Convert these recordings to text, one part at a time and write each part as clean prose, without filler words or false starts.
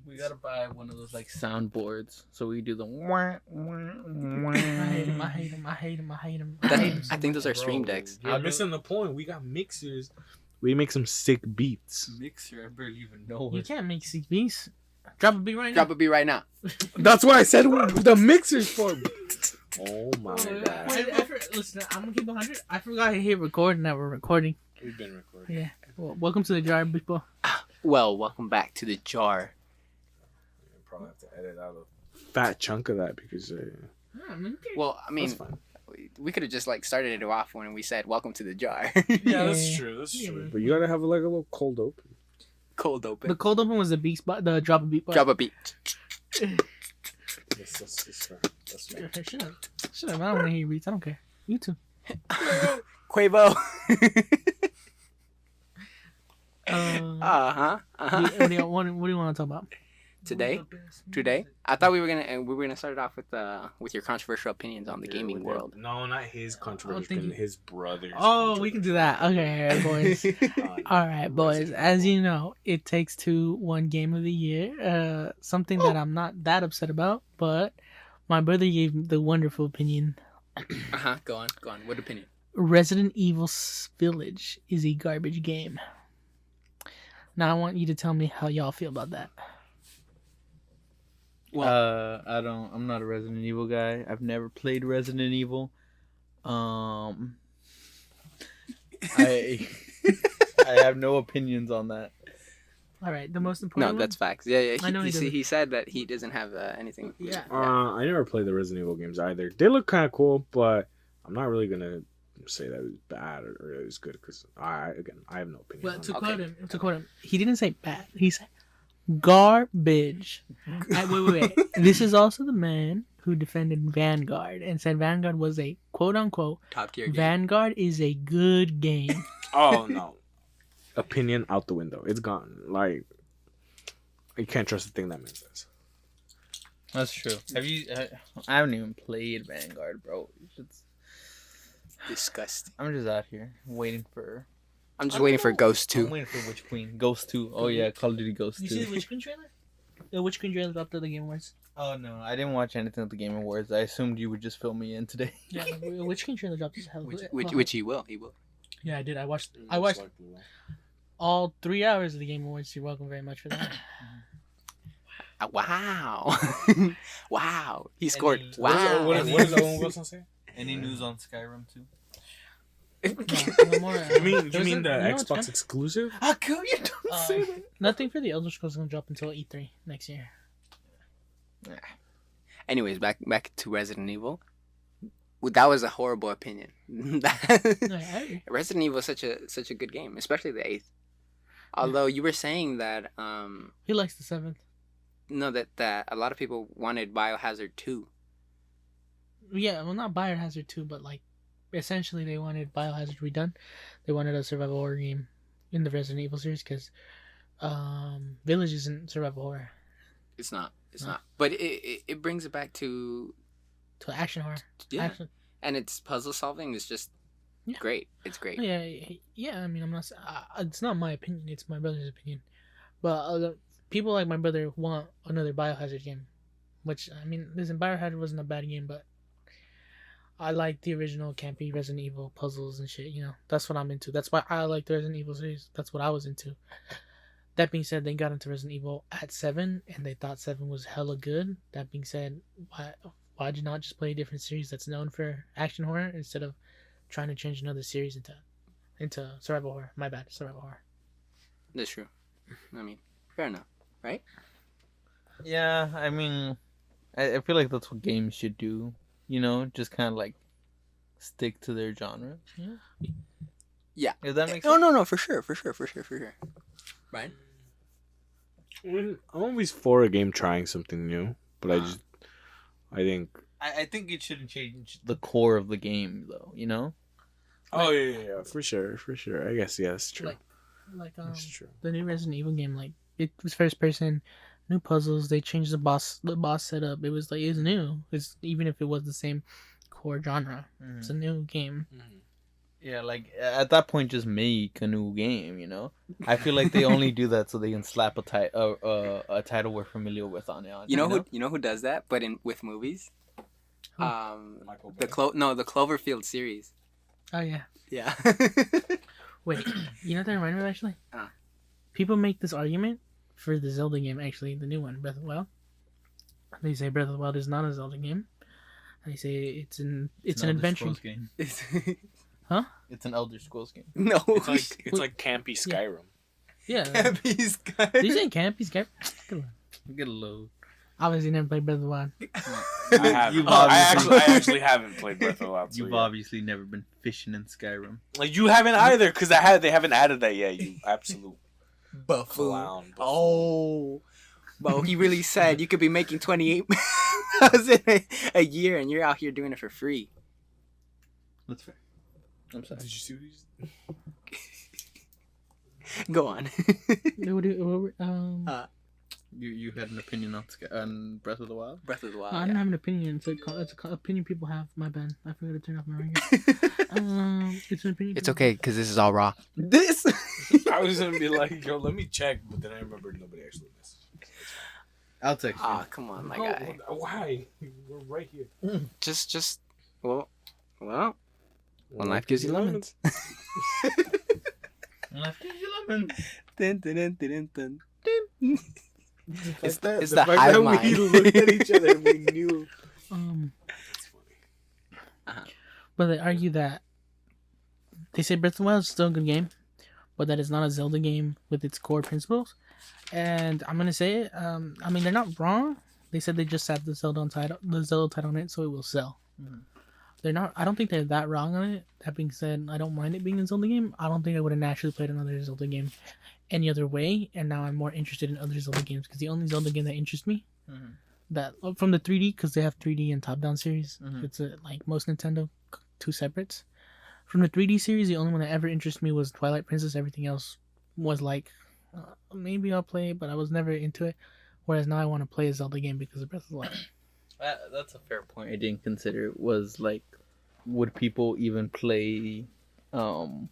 We gotta buy one of those like soundboards, so we do the. I hate him. I think those are stream decks. You're missing the point. We got mixers. We make some sick beats. Mixer, I barely even know You it. can't make sick beats. Drop a beat right now. Drop a beat right now. That's why I said the mixers for. Oh my god. Listen, I'm gonna keep 100. I forgot to hit record and that we're recording. We've been recording. Yeah. Well, welcome to the jar, people. Well, welcome back to the jar. We'll probably have to edit out a fat chunk of that because. Well, I mean, That's fine. we could have just like started it off when we said welcome to the jar. Yeah, that's true. That's true. But you gotta have like a little cold open. Cold open. The cold open was the beat spot, the drop a beat part. Drop a beat. Yes, that's fair. That's fair. Okay, shut up. I don't want to hear you beats. I don't care. You too. Quavo. What do you want to talk about? Today, I thought we were gonna start it off with your controversial opinions on the gaming world. No, not his controversial opinion. His brother's. Oh, we can do that. Okay, boys. All right, boys. As you know, It Takes Two won Game of the Year. Something that I'm not that upset about, but my brother gave the wonderful opinion. Go on. What opinion? Resident Evil Village is a garbage game. Now I want you to tell me how y'all feel about that. Well, I'm not a Resident Evil guy. I've never played Resident Evil. I have no opinions on that. All right, the most important. No, that's facts. Yeah. I know He said that he doesn't have anything. Yeah. I never played the Resident Evil games either. They look kind of cool, but I'm not really gonna say that it was bad or it was good because I have no opinion. Well, on to quote him, he didn't say bad. He said garbage. Wait. This is also the man who defended Vanguard and said Vanguard was a quote unquote top tier game. Vanguard is a good game. Oh no. Opinion out the window. It's gone. Like, you can't trust the thing that man says. That's true. Have you? I haven't even played Vanguard, bro. It's Disgusting. I'm just out here waiting for. I'm just waiting for Ghost 2. I'm waiting for Witch Queen. Ghost 2. Oh yeah, Call of Duty Ghost 2. You see the Witch Queen trailer? The Witch Queen trailer dropped at the Game Awards. Oh no, I didn't watch anything at the Game Awards. I assumed you would just fill me in today. Yeah, the Witch Queen trailer dropped. Which he will. Yeah, I did. I watched all 3 hours of the Game Awards. You're welcome very much for that. Wow. Wow. He scored. Wow. What is that one Wilson say? Any news on Skyrim too? No more, You mean the Xbox exclusive? How come you don't say that? Nothing for the Elder Scrolls is gonna drop until E3 next year. Anyways, back to Resident Evil. Well, that was a horrible opinion. Resident Evil is such a good game, especially the 8th. Although you were saying that He likes the 7th. no, that a lot of people wanted Biohazard 2. Yeah, well, not Biohazard 2, but like essentially they wanted Biohazard redone. They wanted a survival horror game in the Resident Evil series because Village isn't survival horror. It's not. But it brings it back to action horror. Yeah. Action. And its puzzle solving is just great. It's great. Yeah. I mean, I'm not. It's not my opinion. It's my brother's opinion. But people like my brother want another Biohazard game, which I mean, listen, Biohazard wasn't a bad game, but I like the original campy Resident Evil puzzles and shit. You know, that's what I'm into. That's why I like the Resident Evil series. That's what I was into. That being said, they got into Resident Evil at 7, and they thought 7 was hella good. That being said, why'd you not just play a different series that's known for action horror instead of trying to change another series into survival horror? My bad, survival horror. That's true. I mean, fair enough, right? Yeah, I mean, I feel like that's what games should do. You know, just kind of like stick to their genre. Yeah. If that makes sense. No, for sure. Right? I'm always for a game trying something new, but I think it shouldn't change the core of the game, though. You know. Oh yeah, for sure. I guess that's true. Like that's true. The new Resident Evil game, like it was first person, new puzzles. They changed the boss setup. It was new. It's even if it was the same core genre. Mm-hmm. It's a new game. Mm-hmm. Yeah, like at that point, just make a new game. You know, I feel like they only do that so they can slap a title we're familiar with on it. You know who does that? But in with movies, Who? Michael the Bay. the Cloverfield series. Oh yeah. Yeah. Wait, you know what that reminded me of, actually? Huh. People make this argument for the Zelda game, actually, the new one, Breath of the Wild. They say Breath of the Wild is not a Zelda game. They say it's an Elder adventure Scrolls game. Huh? It's an Elder Scrolls game. No. It's like campy Skyrim. Yeah. Happy's guy. Did you say campy Skype? Get a load. Obviously never played Breath of the Wild. I have. You've I obviously- actually haven't played Breath of the Wild. So You've yeah. obviously never been fishing in Skyrim. Like you haven't either, because they haven't added that yet. You absolute Buffoon. clown. Oh. Well, he really said you could be making 28,000 a year and you're out here doing it for free. That's fair. I'm sorry. Did you see these? Go on. You had an opinion on Breath of the Wild? Breath of the Wild. I don't have an opinion. It's an opinion people have. My bad. I forgot to turn off my ringer. It's an opinion. It's okay, because this is all raw. This? I was gonna be like, yo, let me check, but then I remembered nobody actually messaged. I'll text you. Ah, come on, my guy. Why? We're right here. Just, well, when life gives you lemons. Left you lemon. Dun, dun, dun, dun, dun, dun. It's the the fact hive that mind. we looked at each other and we knew. That's funny. But they argue that they say Breath of the Wild is still a good game, but that it's not a Zelda game with its core principles. And I'm gonna say it. I mean, they're not wrong. They said they just had the Zelda title on it, so it will sell. Mhm. They're not. I don't think they're that wrong on it. That being said, I don't mind it being a Zelda game. I don't think I would have naturally played another Zelda game any other way. And now I'm more interested in other Zelda games because the only Zelda game that interests me Mhm. that from the 3D, because they have 3D and top-down series. Mhm. It's like most Nintendo, two separates. From the 3D series, the only one that ever interested me was Twilight Princess. Everything else was like, maybe I'll play, but I was never into it. Whereas now I want to play a Zelda game because of Breath of the Wild. That's a fair point. I didn't consider was like, would people even play, The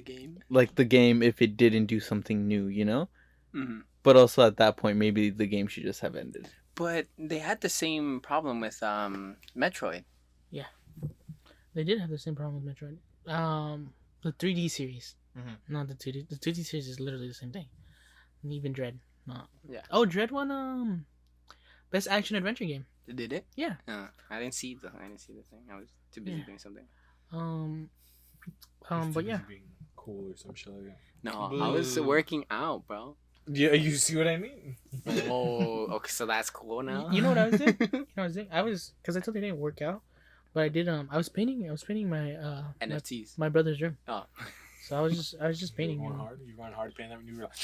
game? like the game if it didn't do something new, you know? Mm-hmm. But also at that point, maybe the game should just have ended. But they had the same problem with Metroid. They did have the same problem with Metroid. The 3D series, not the 2D. The 2D series is literally the same thing. And even Dread, not. Yeah. Oh, Dread won best action adventure game. Did it? Yeah. I didn't see the thing. I was too busy Yeah. doing something. But yeah. Being cool or some shit like that. No, I was Boo. working out, bro. Yeah, you see what I mean? Oh, okay, so that's cool now. You know what I was doing? I was because I told you I didn't work out, but I did. I was painting my NFTs. my brother's room. Oh. So I was just painting. You him. were going hard painting that when you were like,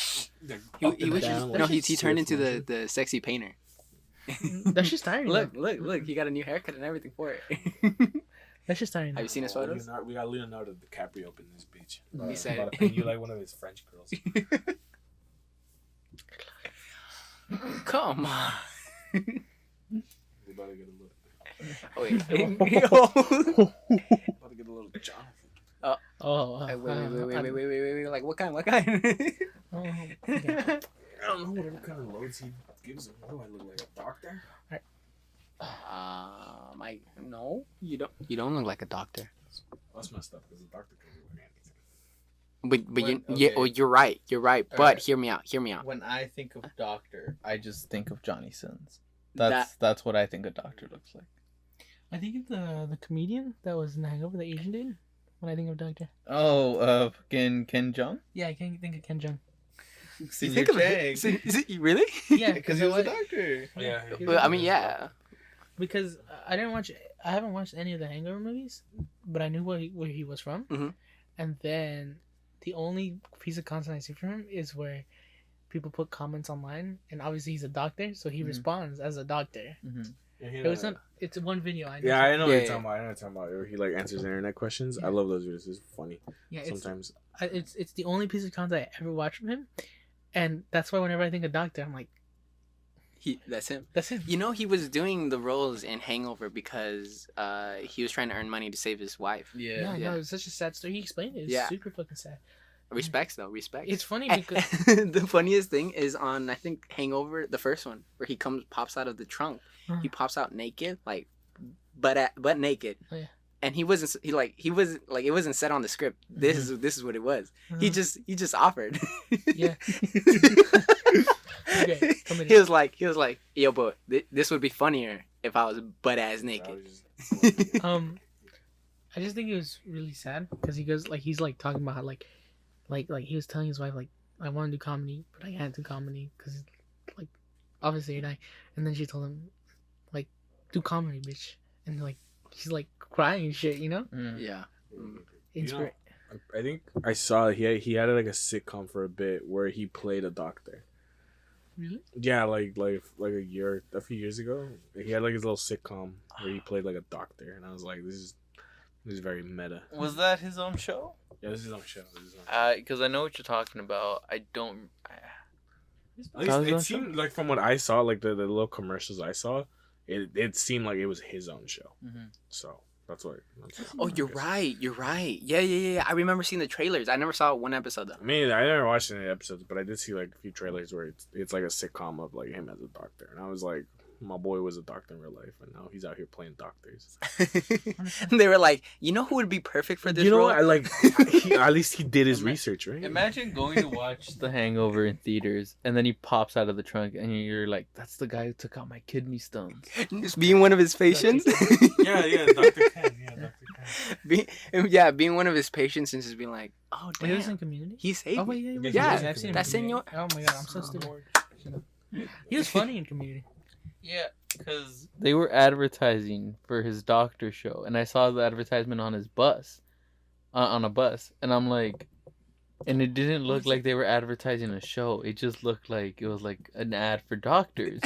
He was down, just, no, he like, turned into the sexy painter. That's just tiring. Look, he got a new haircut and everything for it. That's just tiring. Have you seen his photos? We got Leonardo DiCaprio up in this bitch. He said about it. to paint you like one of his French girls. Come on. We about to get a little. Oh, wait. About to get a little Jonathan. Wait. Like, what kind? Okay. I don't know whatever kind of loads he gives him. What do I look like, a doctor? No, you don't. You don't look like a doctor. That's messed up because a doctor can do anything. But you, When- yeah. okay. Oh, you're right. You're right. But Alright. hear me out. When I think of doctor, I just think of Johnny Sins. That- That's what I think a doctor looks like. I think of the comedian that was in The Hangover, the Asian dude. When I think of Doctor. Oh, fucking Ken Jeong? Yeah, I can't think of Ken Jeong. You think of it? Is it really? Yeah, Because you he know was a what? doctor. Yeah. Well, I mean, yeah. Because I haven't watched any of the Hangover movies, but I knew where he was from. Mhm. And then the only piece of content I see from him is where people put comments online, and obviously he's a doctor, so he Mhm. responds as a doctor. Mm-hmm. It was not. It's one video. I know. Yeah, I know what Yeah, you're talking about. I know what you're talking about. Where he like answers internet questions. I love those videos. It's funny. Yeah, Sometimes. it's the only piece of content I ever watched from him, and that's why whenever I think of doctor, I'm like, That's him. That's him. You know, he was doing the roles in Hangover because he was trying to earn money to save his wife. Yeah, Yeah. no, it's such a sad story. He explained it. It's Yeah. super fucking sad. Respects though, respects. It's funny because The funniest thing is on I think Hangover, the first one, where he pops out of the trunk. Uh-huh. He pops out naked, like butt naked. Oh, yeah. And he wasn't it wasn't set on the script. This is what it was. He Uh-huh. just offered. Yeah. Okay, comedy. he was like, yo, boy, this would be funnier if I was butt ass naked. I just think it was really sad because he goes like he's like talking about how like he was telling his wife like I want to do comedy but I can't do comedy because like obviously you're dying, and then she told him like do comedy, bitch, and like he's like crying and shit, you know. Yeah. It's You know, great. I think I saw he had like a sitcom for a bit where he played a doctor. Really? Yeah, like a few years ago, he had like his little sitcom where he played like a doctor, and I was like, this is very meta. Was that his own show? Yeah, this is on show. This is on Because I know what you're talking about. I don't. At least it seemed like from what I saw, like the little commercials I saw, it seemed like it was his own show. Mhm. So that's what. Oh, you're right. You're right. Yeah. I remember seeing the trailers. I never saw one episode though. I mean, I never watched any episodes, but I did see like a few trailers where it's like a sitcom of like him as a doctor, and I was like, my boy was a doctor in real life, and now he's out here playing doctors. They were like, you know who would be perfect for this You know role? what? I like. At least he did his research, right? Imagine going to watch The Hangover in theaters, and then he pops out of the trunk, and you're like, "That's the guy who took out my kidney stones." Just being one of his patients. Yeah, Dr. Ken. Yeah, Dr. Ken. Being one of his patients and just being like, oh Wait, he was in damn, Community. he saved Oh me. wait, yeah, Yeah, Yeah, I've seen him in that's Community. Senor. Oh my god, I'm so stupid. He was funny in Community. Yeah, because they were advertising for his doctor show, and I saw the advertisement on his bus, on a bus, and I'm like, and it didn't look like they were advertising a show. It just looked like it was like an ad for doctors,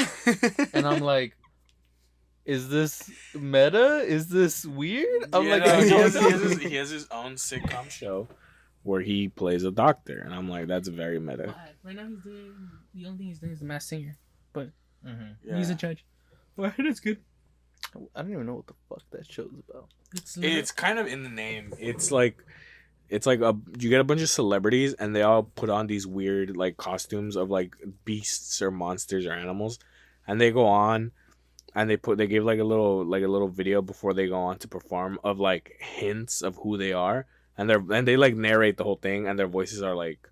and I'm like, is this meta? Is this weird? I'm Yeah, like, no, I he, has, don't he has his own sitcom show where he plays a doctor, and I'm like, that's very meta. But right now he's doing the only thing he's doing is the Masked Singer. Mhm. He's a judge. Well, it's good. I don't even know what the fuck that show's about. It's kind of in the name. It's like you get a bunch of celebrities and they all put on these weird like costumes of like beasts or monsters or animals, and they go on and they give like a little video before they go on to perform of like hints of who they are, and they like narrate the whole thing, and their voices are like,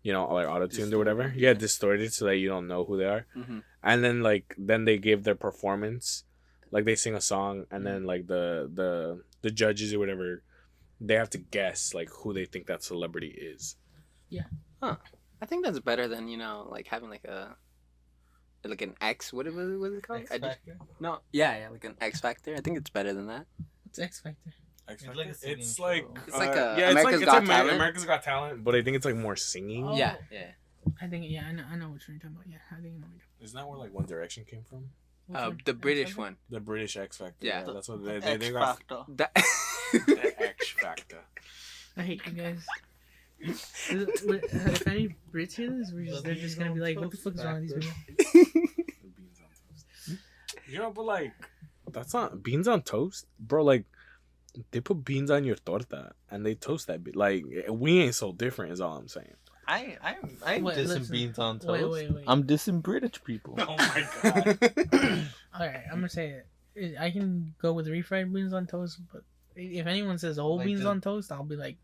you know, like auto-tuned or whatever. Yeah, distorted so that you don't know who they are. Mm-hmm. And then they give their performance, like they sing a song, and then like the judges or whatever, they have to guess like who they think that celebrity is. I think that's better than like having like an X. What was it called? No, yeah, like an X Factor. I think it's better than that. It's X Factor. It's like a singing It's like show. It's like America's Got Talent. America's Got Talent, but I think it's like more singing. Oh. Yeah. I think I know what you're talking about. Yeah, I think I know what you're Isn't that where like One Direction came from? talking The about. British one. The British X Factor. Yeah. That's what they got. That. The X Factor. I hate you guys. If any Brits hear this, they're just gonna be like, "What the fuck is wrong with these people?" Beans on toast. You know, but like, that's not beans on toast, bro. Like, they put beans on your torta and they toast that bit. Like, we ain't so different, is all I'm saying. I'm Wait, dissing listen. beans on toast. Wait. I'm dissing British people. Oh my god. Alright, I'm gonna say it. I can go with refried beans on toast, but if anyone says whole Like beans just- on toast, I'll be like,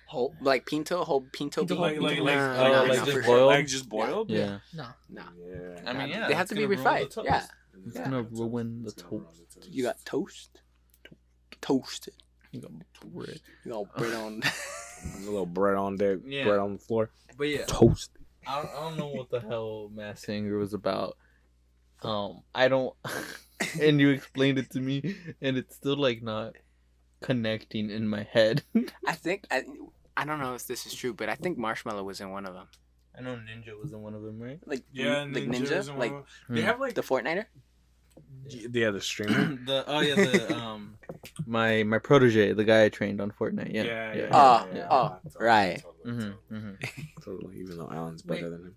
whole pinto Pinto bean. like- like- like- Nah, oh, nah, like nah, just for boiled? Like just boiled? Yeah. no. Nah. Yeah. I mean, yeah. They have it's to be gonna ruin the refried. toast. Yeah. It's Yeah. gonna ruin the It's gonna ruin toast. the toast. You got toasted. You got bread. You got bread on. A little bread on there, Yeah. bread on the floor. But yeah, Toast. I don't know what the hell Mass Singer was about. I don't. And you explained it to me, and it's still like not connecting in my head. I think I don't know if this is true, but I think Marshmallow was in one of them. I know Ninja was in one of them, right? Like Yeah, like Ninja. Ninja, like They have like the Fortniter. the streamer. My protege, the guy I trained on Fortnite. Yeah. Oh, right. Mhm. Mhm. Totally, even though Alan's Wait. better than him.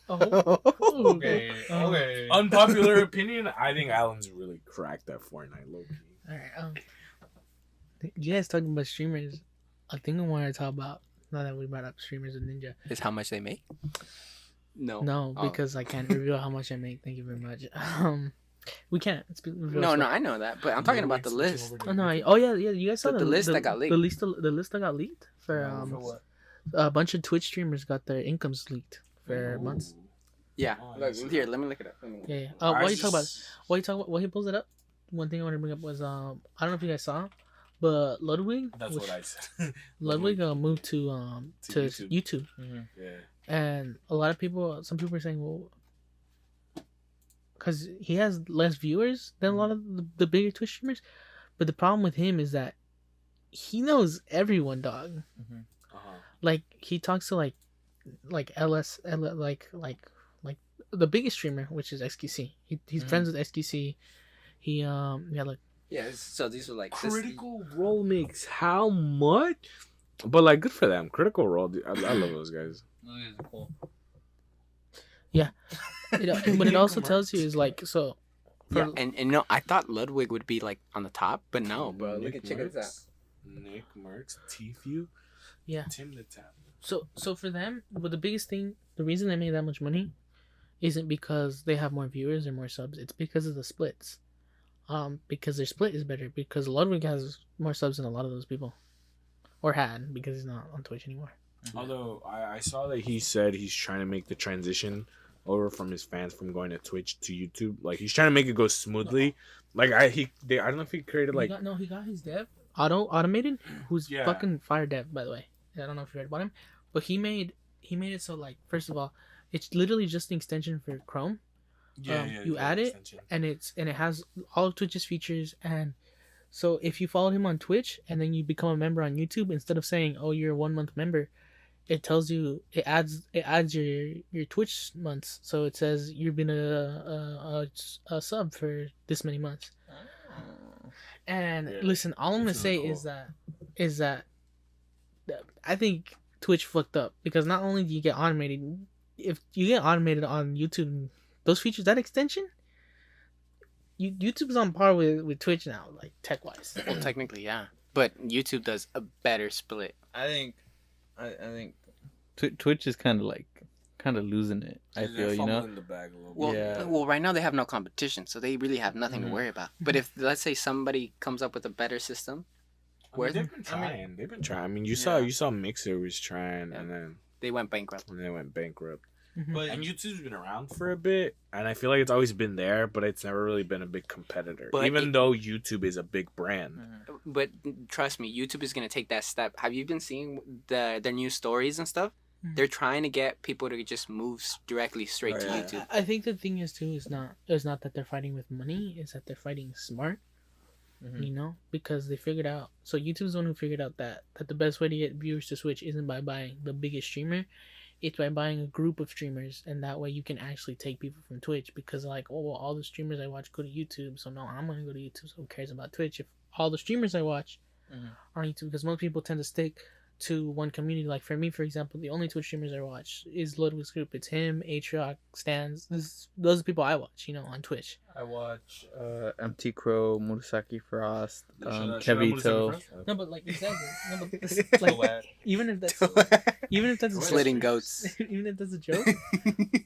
Oh, Okay. Okay. Unpopular opinion. I think Alan's really cracked at Fortnite. Low key. All right. You guys talking about streamers? I think I want to talk about now that we brought up streamers and Ninja. Is how much they make? No. No, Oh. because I can't reveal how much I make. Thank you very much. We can't. No, I know that, but I'm talking about the list. Oh no! Oh yeah. You guys saw The list that got leaked. The list that got leaked for what? a bunch of Twitch streamers got their incomes leaked for months. Yeah. Oh, Look, yeah. here, let me look it up. Yeah. While you talk about while he pulls it up, one thing I want to bring up was I don't know if you guys saw, but Ludwig. That's what I said. Ludwig moved to YouTube. YouTube. Mm-hmm. Yeah. And a lot of people, some people are saying, well, because he has less viewers than a lot of the bigger Twitch streamers, but the problem with him is that he knows everyone, dog. Mm-hmm. Like he talks to like LS, like the biggest streamer, which is XQC. He's friends with XQC. He like Yeah, so these are like Critical Role makes how much? But like, good for them. Critical Role, dude, I love those guys. Those guys are cool. but it also tells you is like so. Yeah, and no, I thought Ludwig would be like on the top, but no, bro. Look at check this out. Nick Merckx, T-Few, Yeah. Tim the Tap. So for them, but the biggest thing, the reason they made that much money, isn't because they have more viewers or more subs. It's because of the splits. Because their split is better. Because Ludwig has more subs than a lot of those people, or had, because he's not on Twitch anymore. Although I saw that he said he's trying to make the transition over from his fans from going to Twitch to YouTube. Like he's trying to make it go smoothly. Like I don't know if he created like He got his dev automated, who's Yeah. fucking fire dev, by the way. I don't know if you read about him, but he made it so, like, first of all, it's literally just an extension for Chrome. You add it, and it has all of Twitch's features. And so if you follow him on Twitch and then you become a member on YouTube, instead of saying, oh, you're a 1 month member, it tells you, it adds your Twitch months. So it says you've been a sub for this many months. And Yeah, listen, all I'm gonna that's say really is that I think Twitch fucked up, because not only do you get automated, if you get automated on YouTube, those features, that extension, YouTube's on par with Twitch now, like tech wise. Well, technically, yeah, but YouTube does a better split. I think Twitch is kind of losing it. I feel, you know. In the bag a little Well, Yeah. well, right now they have no competition, so they really have nothing to worry about. But if, let's say, somebody comes up with a better system, I mean, they've been trying. I mean, you saw Mixer was trying, Yeah. and then they went bankrupt. they went bankrupt. But And YouTube's been around for a bit, and I feel like it's always been there, but it's never really been a big competitor. But even though YouTube is a big brand. But trust me, YouTube is gonna take that step. Have you been seeing their new stories and stuff? Mhm. They're trying to get people to just move directly straight to Oh, yeah. YouTube. I think the thing is too is not that they're fighting with money, is that they're fighting smart. Mhm. You know, because they figured out. So YouTube's the one who figured out that the best way to get viewers to Switch isn't by buying the biggest streamer. It's by buying a group of streamers, and that way you can actually take people from Twitch, because like, oh well, all the streamers I watch go to YouTube, so no, I'm gonna go to YouTube. So who cares about Twitch if all the streamers I watch are on YouTube? Because most people tend to stick to one community. Like for me, for example, the only Twitch streamers I watch is Ludwig's group. It's him, Atrioc, Stans. Those are the people I watch, you know, on Twitch. I watch MT Crow, Murasaki Frost, Should I Kevito. first? No, but like exactly. No, but it's like even if that's a Slitting goats. even if that's a joke,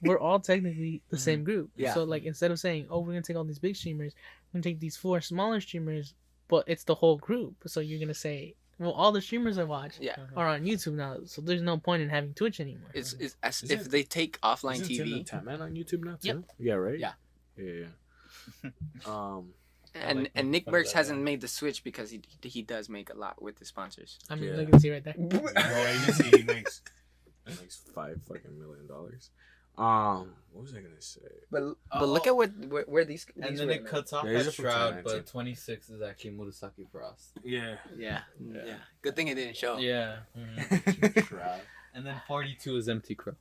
we're all technically the same group. Yeah. So like, instead of saying, oh, we're gonna take all these big streamers, we're gonna take these 4 smaller streamers, but it's the whole group. So you're gonna say, well, all the streamers I watch Yeah. are on YouTube now, so there's no point in having Twitch anymore. It's as Is if it- they take offline Isn't Tim the TV Tap Man on YouTube now too? Yep. Yeah, right? Yeah. Yeah. and like and Nick making fun of Merckx that, hasn't yeah. made the switch because he does make a lot with the sponsors. I mean, Yeah. look and see right there. he makes $5 million. What was I gonna say? But look at where these And these then were it cuts off Yeah, at he's up for Shroud, 2019. but 26 is actually Murasaki Frost. Yeah. Yeah. Good thing it didn't show. Yeah. Shroud. And then 42 is MT Crow.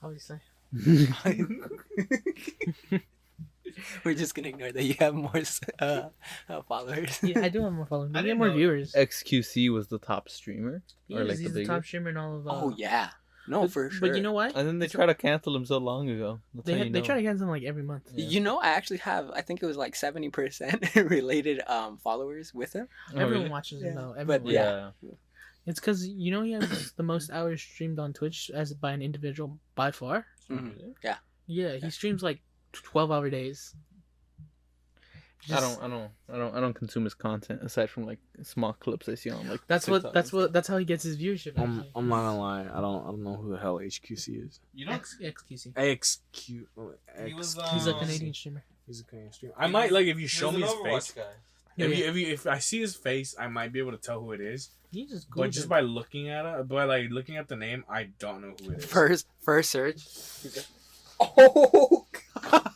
Obviously. We're just gonna ignore that you have more followers. Yeah, I do have more followers. I I get didn't more know- viewers. XQC was the top streamer. He's, Or like he's the the top biggest? streamer in all of. Oh yeah. No, for sure. But you know what? And then they try to cancel him so long ago. That's how you They know. try to cancel him like every month. Yeah. You know, I actually have. I think it was like 70% related followers with him. Oh, Everyone really? watches Yeah. him though. But Everyone. Yeah. It's because you know he has the most hours streamed on Twitch as by an individual by far. Mhm. Yeah, he streams like 12-hour days. I don't consume his content aside from like small clips I see on like. That's TikTok that's how he gets his viewership. I'm actually. not gonna lie. I don't know who the hell HQC is. You don't. XQC. XQ. He was, He's a Oh. Canadian streamer. He's a Canadian streamer. I might like if you show me his face. Guy. Yeah, If I see his face, I might be able to tell who it is. He just But Googled just him. by looking at it, looking at the name, I don't know who it is. First search. Oh God.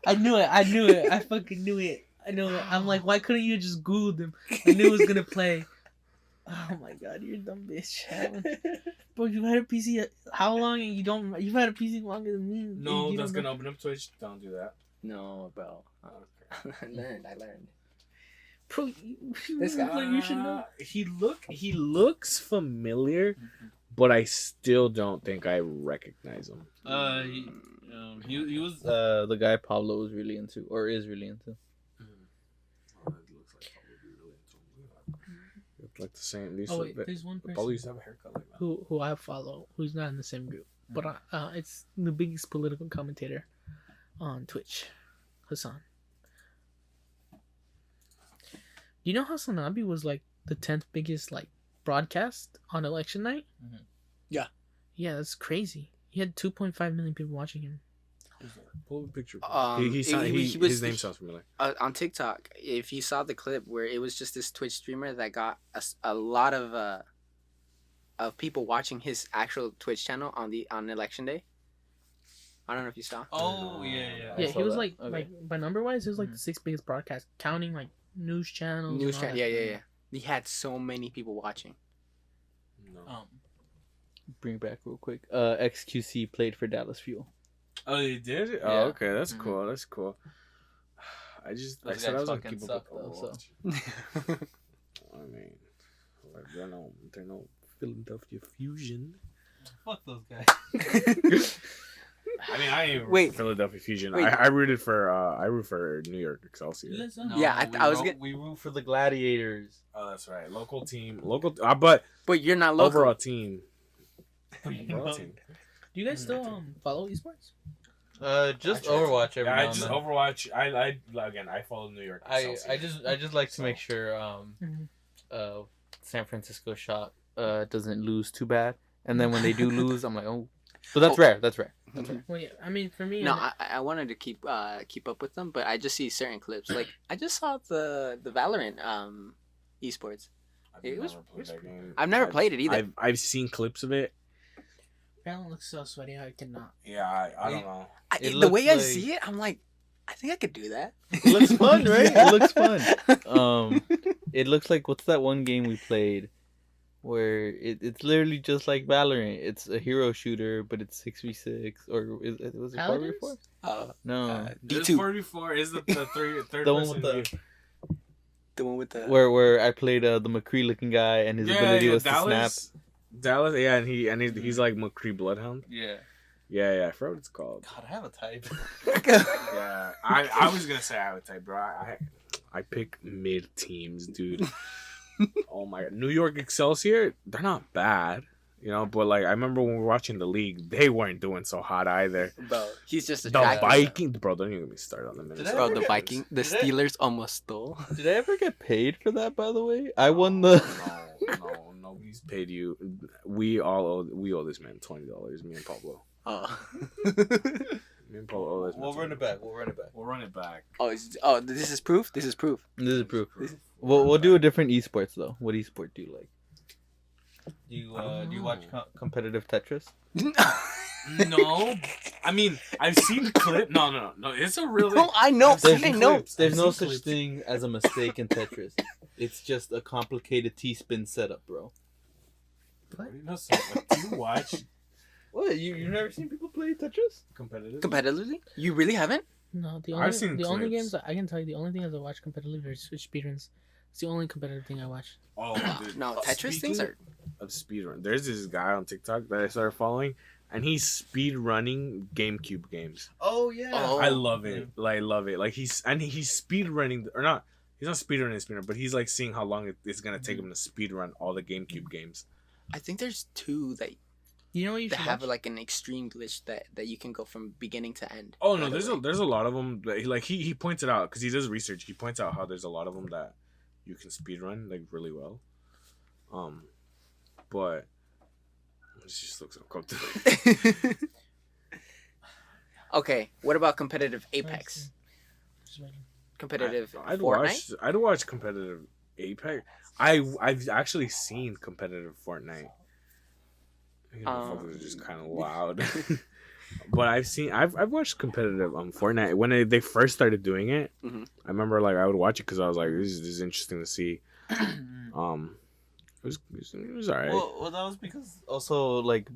I knew it. I fucking knew it. I know it. I'm like, why couldn't you just Google him? I knew it was gonna play. Oh my god, you're a dumb bitch. Bro, you've had a PC how long and you've had a PC longer than me. No, and you that's don't gonna open up Twitch. Don't do that. No, bro. I learned. Bro, This guy- you should know. He looks familiar, but I still don't think I recognize him. He was the guy Pablo was really into or is really into. It's like the same. These Oh wait, there's one Pablo person used to have a haircut like that. who I follow who's not in the same group, but it's the biggest political commentator on Twitch, Hassan. You know how Sanabi was like the 10th biggest like broadcast on election night? Mhm. Yeah. Yeah, that's crazy. He had 2.5 million people watching him. Pull the picture. He was- His name sounds familiar. On TikTok, if you saw the clip where it was just this Twitch streamer that got a lot of people watching his actual Twitch channel on election day. I don't know if you saw. Oh yeah. Yeah, I he saw was that. like Okay. like by number wise, it was like the 6th biggest broadcast, counting like news channels. News and all channel. that. Yeah. He had so many people watching. No. Bring back real quick. XQC played for Dallas Fuel. Oh, you did? Yeah. Oh, okay. That's Mhm. cool. That's cool. I Those said I guys was gonna fucking keep suck, up though, with so. I mean, they're no Philadelphia Fusion. Fuck those guys. I mean, I ain't Wait. Philadelphia Fusion. Wait. I root for New York Excelsior. Yeah, I was we root for the Gladiators. Oh, that's right. Local team. But But you're not local. overall team. Overall team. Do you guys still follow esports? Just I try to. Overwatch every Yeah, now I and just then. Overwatch. I follow New York. I Excelsior. just like to make sure Mhm. San Francisco shot doesn't lose too bad, and then when they do lose, I'm like, oh, but that's rare. That's rare. Well, yeah. I mean, for me, No, I wanted to keep up with them, but I just see certain clips. Like I just saw the Valorant esports. It was- played that game. I've never played it either. I've seen clips of it. Valorant looks so sweaty. I cannot. Yeah, I don't know. It The looks way I like- see it, I'm like, I think I could do that. It looks fun, right? Yeah. It looks fun. It looks like what's that one game we played, where it's literally just like Valorant. It's a hero shooter, but it's 6v6, or was it 4v4? Oh, No, This D2, 44 is the third the one person with view. the one with the. where I played the McCree looking guy, and his ability was to snap. Dallas, yeah, and he's like McCree Bloodhound. Yeah. Yeah, I forgot what it's called. God, I have a type. Yeah, I was gonna say I would type, bro. I pick mid teams, dude. Oh my god, New York Excelsior, they're not bad, but like I remember when we were watching the league, they weren't doing so hot either. Bro, he's just a The track. Vikings, bro, don't even get me started on the Minnesota. Bro, ever the get- Viking, the did I- Steelers almost stole. Did I ever get paid for that? By the way, I won the. No, nobody's paid you. We owe this man $20. Me and Pablo. Oh. Me and Pablo owe this man. We'll run it back. We'll run it back. This is proof. This is proof. This is proof. We'll do a different esports though. What esport do you like? Do you watch competitive Tetris? No, I mean I've seen the clip. No. It's a really. No, I know. There's, I know. there's I've no seen such clips. thing as a mistake in Tetris. It's just a complicated T-spin setup, bro. Do you watch What? You've never seen people play Tetris? competitive? Competitively, you really haven't? No, I've seen the only clips. games that I can tell you, the only thing I watch competitively are Switch speedruns. It's the only competitive thing I watch. Oh, dude. No, Tetris things are. of speedrun. There's this guy on TikTok that I started following, and he's speedrunning GameCube games. Oh yeah. Oh. I love it. Like, I love it. Like he's speedrunning, or not. He's not speedrunning, but he's like seeing how long it's gonna take him to speedrun all the GameCube games. I think there's two that You know what you should have watch? like an extreme glitch that you can go from beginning to end. Oh no, right there's away. there's a lot of them. That he points it out because he does research. He points out how there's a lot of them that you can speedrun like really well. But it just looks uncomfortable. Okay, what about competitive Apex? Just waiting. Competitive I'd Fortnite? watch competitive Apex. I've actually seen competitive Fortnite. You know, fuckers are just kind of loud. But I've watched competitive Fortnite when they first started doing it. Mhm. I remember like I would watch it because I was like, this is interesting to see. It was alright. Well, that was because also like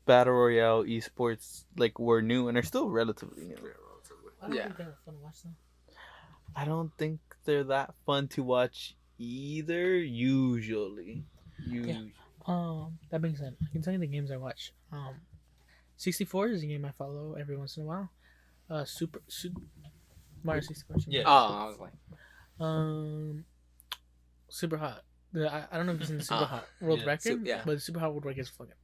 battle royale esports like were new and are still relatively new. I don't Yeah. think they're fun to watch though. I don't think they're that fun to watch either. Usually. That being said, I can tell you the games I watch. 64 is a game I follow every once in a while. Super Mario 64. Yeah. Oh, I was like, Super Hot. I don't know if it's in the Super Ah, Hot World yeah. Record, Yeah. but the Super Hot World Record is fucking.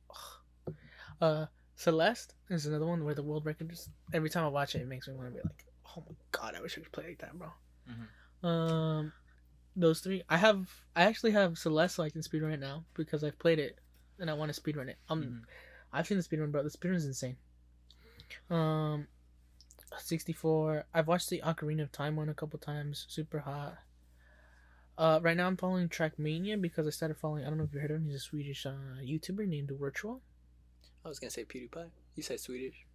Celeste is another one where the world record just every time I watch it, it makes me want to be like, oh my god, I wish I could play like that, bro. Those three. I actually have Celeste so I can speedrun it now because I've played it and I want to speedrun it. I've seen the speedrun, bro. The speedrun is insane. 64. I've watched the Ocarina of Time one a couple times. Super hot. Right now I'm following Trackmania because I started following. I don't know if you heard of him. He's a Swedish YouTuber named Virtual. I was gonna say PewDiePie. You said Swedish.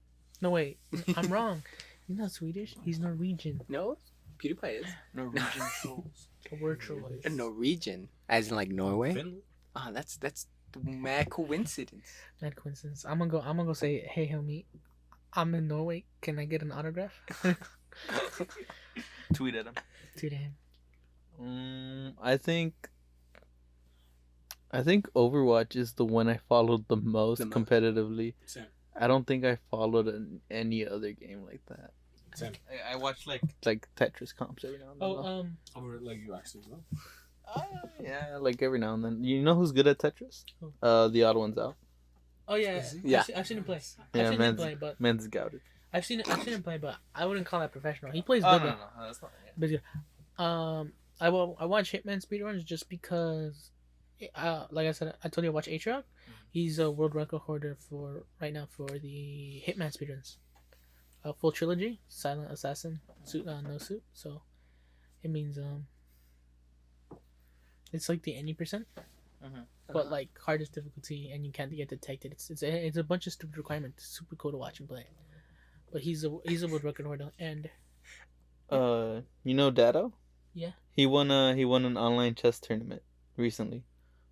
No wait, I'm wrong. He's not Swedish. He's Norwegian. No, PewDiePie is Norwegian souls. Virtual. a Norwegian, as in like Norway. Finland? Ah, that's mad coincidence. Mad coincidence. I'm gonna go say, hey, homie, I'm in Norway. Can I get an autograph? Tweet at him. To him. I think Overwatch is the one I followed the most The most. competitively. Same. I don't think I followed any other game like that. Same. I watch like Tetris comps every now and then. Oh, Or like you actually know. Yeah, like every now and then. You know who's good at Tetris? Who? The odd ones out. Oh yeah. Is he? Yeah. I've seen him play. Yeah, I've seen him play, but men's scouted. I've seen him play, but I wouldn't call that professional. He plays Oh good. no, that's not. Yeah. But yeah. I watch Hitman speedruns just because, like I said, I told you I watch Aatrox. He's a world record holder for right now for the Hitman speedruns. Full trilogy, Silent Assassin, suit, no suit. So it means it's like the any percent, but like hardest difficulty, and you can't get detected. It's a bunch of stupid requirements. It's super cool to watch and play. But he's a world record holder, and You know Dado? Yeah. He won an online chess tournament recently.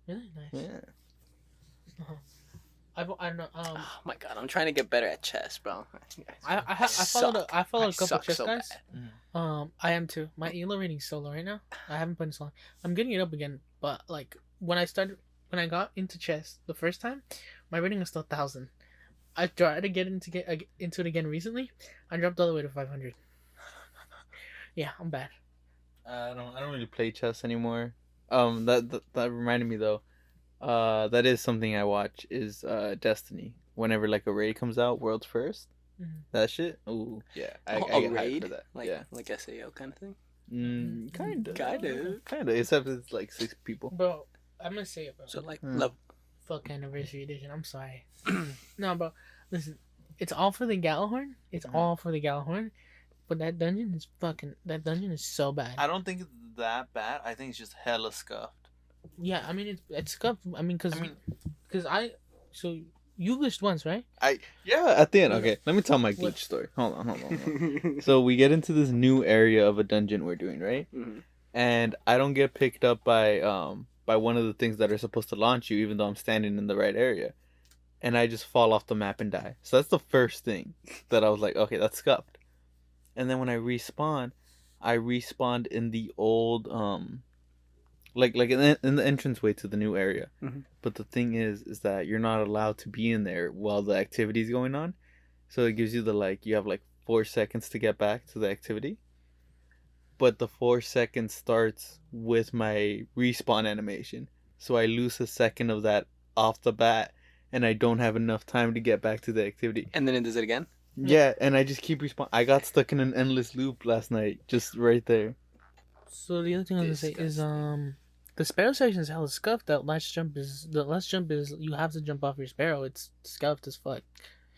really nice. Yeah. I don't know. Oh my god, I'm trying to get better at chess, bro. I followed a couple suck chess so guys. bad. I am too. My elo rating's so low right now. I haven't played in so long. I'm getting it up again, but like when I got into chess the first time, my rating was still 1,000. I tried to get into it again recently. I dropped all the way to 500. Yeah, I'm bad. I don't really play chess anymore. That reminded me though. That is something I watch is Destiny. Whenever like a raid comes out, world's first. Mhm. That shit. Ooh, yeah. I A get hyped raid, for that. like Yeah. like SAO kind of thing. Kinda. Except it's like 6 people. Bro, I'm gonna say it, bro. So like Hmm. love. Fuck anniversary edition. I'm sorry. No, bro. Listen, it's all for the Gallahorn. It's all for the Gallahorn. But that dungeon is so bad. I don't think it's that bad. I think it's just hella scuffed. Yeah, I mean it's scuffed. I mean, cause so you glitched once, right? Yeah, at the end. Okay, let me tell my glitch story. Hold on. So we get into this new area of a dungeon we're doing, right? Mhm. And I don't get picked up by one of the things that are supposed to launch you, even though I'm standing in the right area. And I just fall off the map and die. So that's the first thing that I was like, okay, that's scuffed. And then when I respawned in the old like in the entranceway to the new area. Mhm. But the thing is that you're not allowed to be in there while the activity's going on. So it gives you you have like 4 seconds to get back to the activity. But the 4 seconds starts with my respawn animation. So I lose a second of that off the bat, and I don't have enough time to get back to the activity. And then it does it again. Yeah, and I just keep respawn. I got stuck in an endless loop last night, just right there. So the other thing I was gonna say is the sparrow section is hella scuffed. That last jump is you have to jump off your sparrow. It's scuffed as fuck.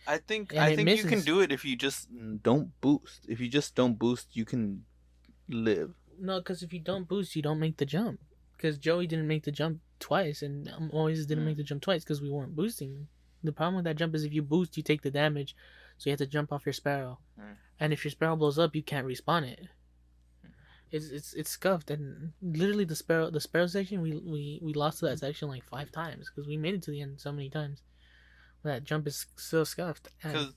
I think And it you can misses. do it if you just don't boost. If you just don't boost, you can live. No, because if you don't boost, you don't make the jump. Because Joey didn't make the jump twice, and Moises didn't make the jump twice because we weren't boosting. The problem with that jump is if you boost, you take the damage, so you have to jump off your sparrow. And if your sparrow blows up, you can't respawn it. It's scuffed, and literally the sparrow section we lost to that section like 5 times because we made it to the end so many times. That jump is so scuffed. And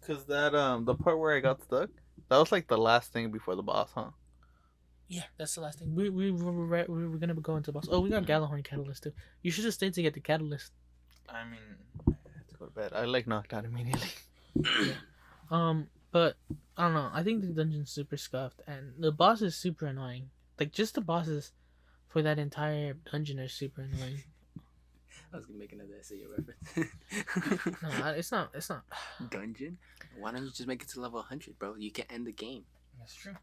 Cause that the part where I got stuck, that was like the last thing before the boss, huh? yeah, that's the last thing. We were gonna go into the boss. Oh, we got Galahorn Catalyst too. You should have stayed to get the Catalyst. I mean, I had to go to bed. I knocked out immediately. But I don't know. I think the dungeon's super scuffed, and the boss is super annoying. Like just the bosses for that entire dungeon are super annoying. I was gonna make another SAO reference. No, it's not. It's not. Dungeon? Why don't you just make it to level 100, bro? You can end the game. That's true.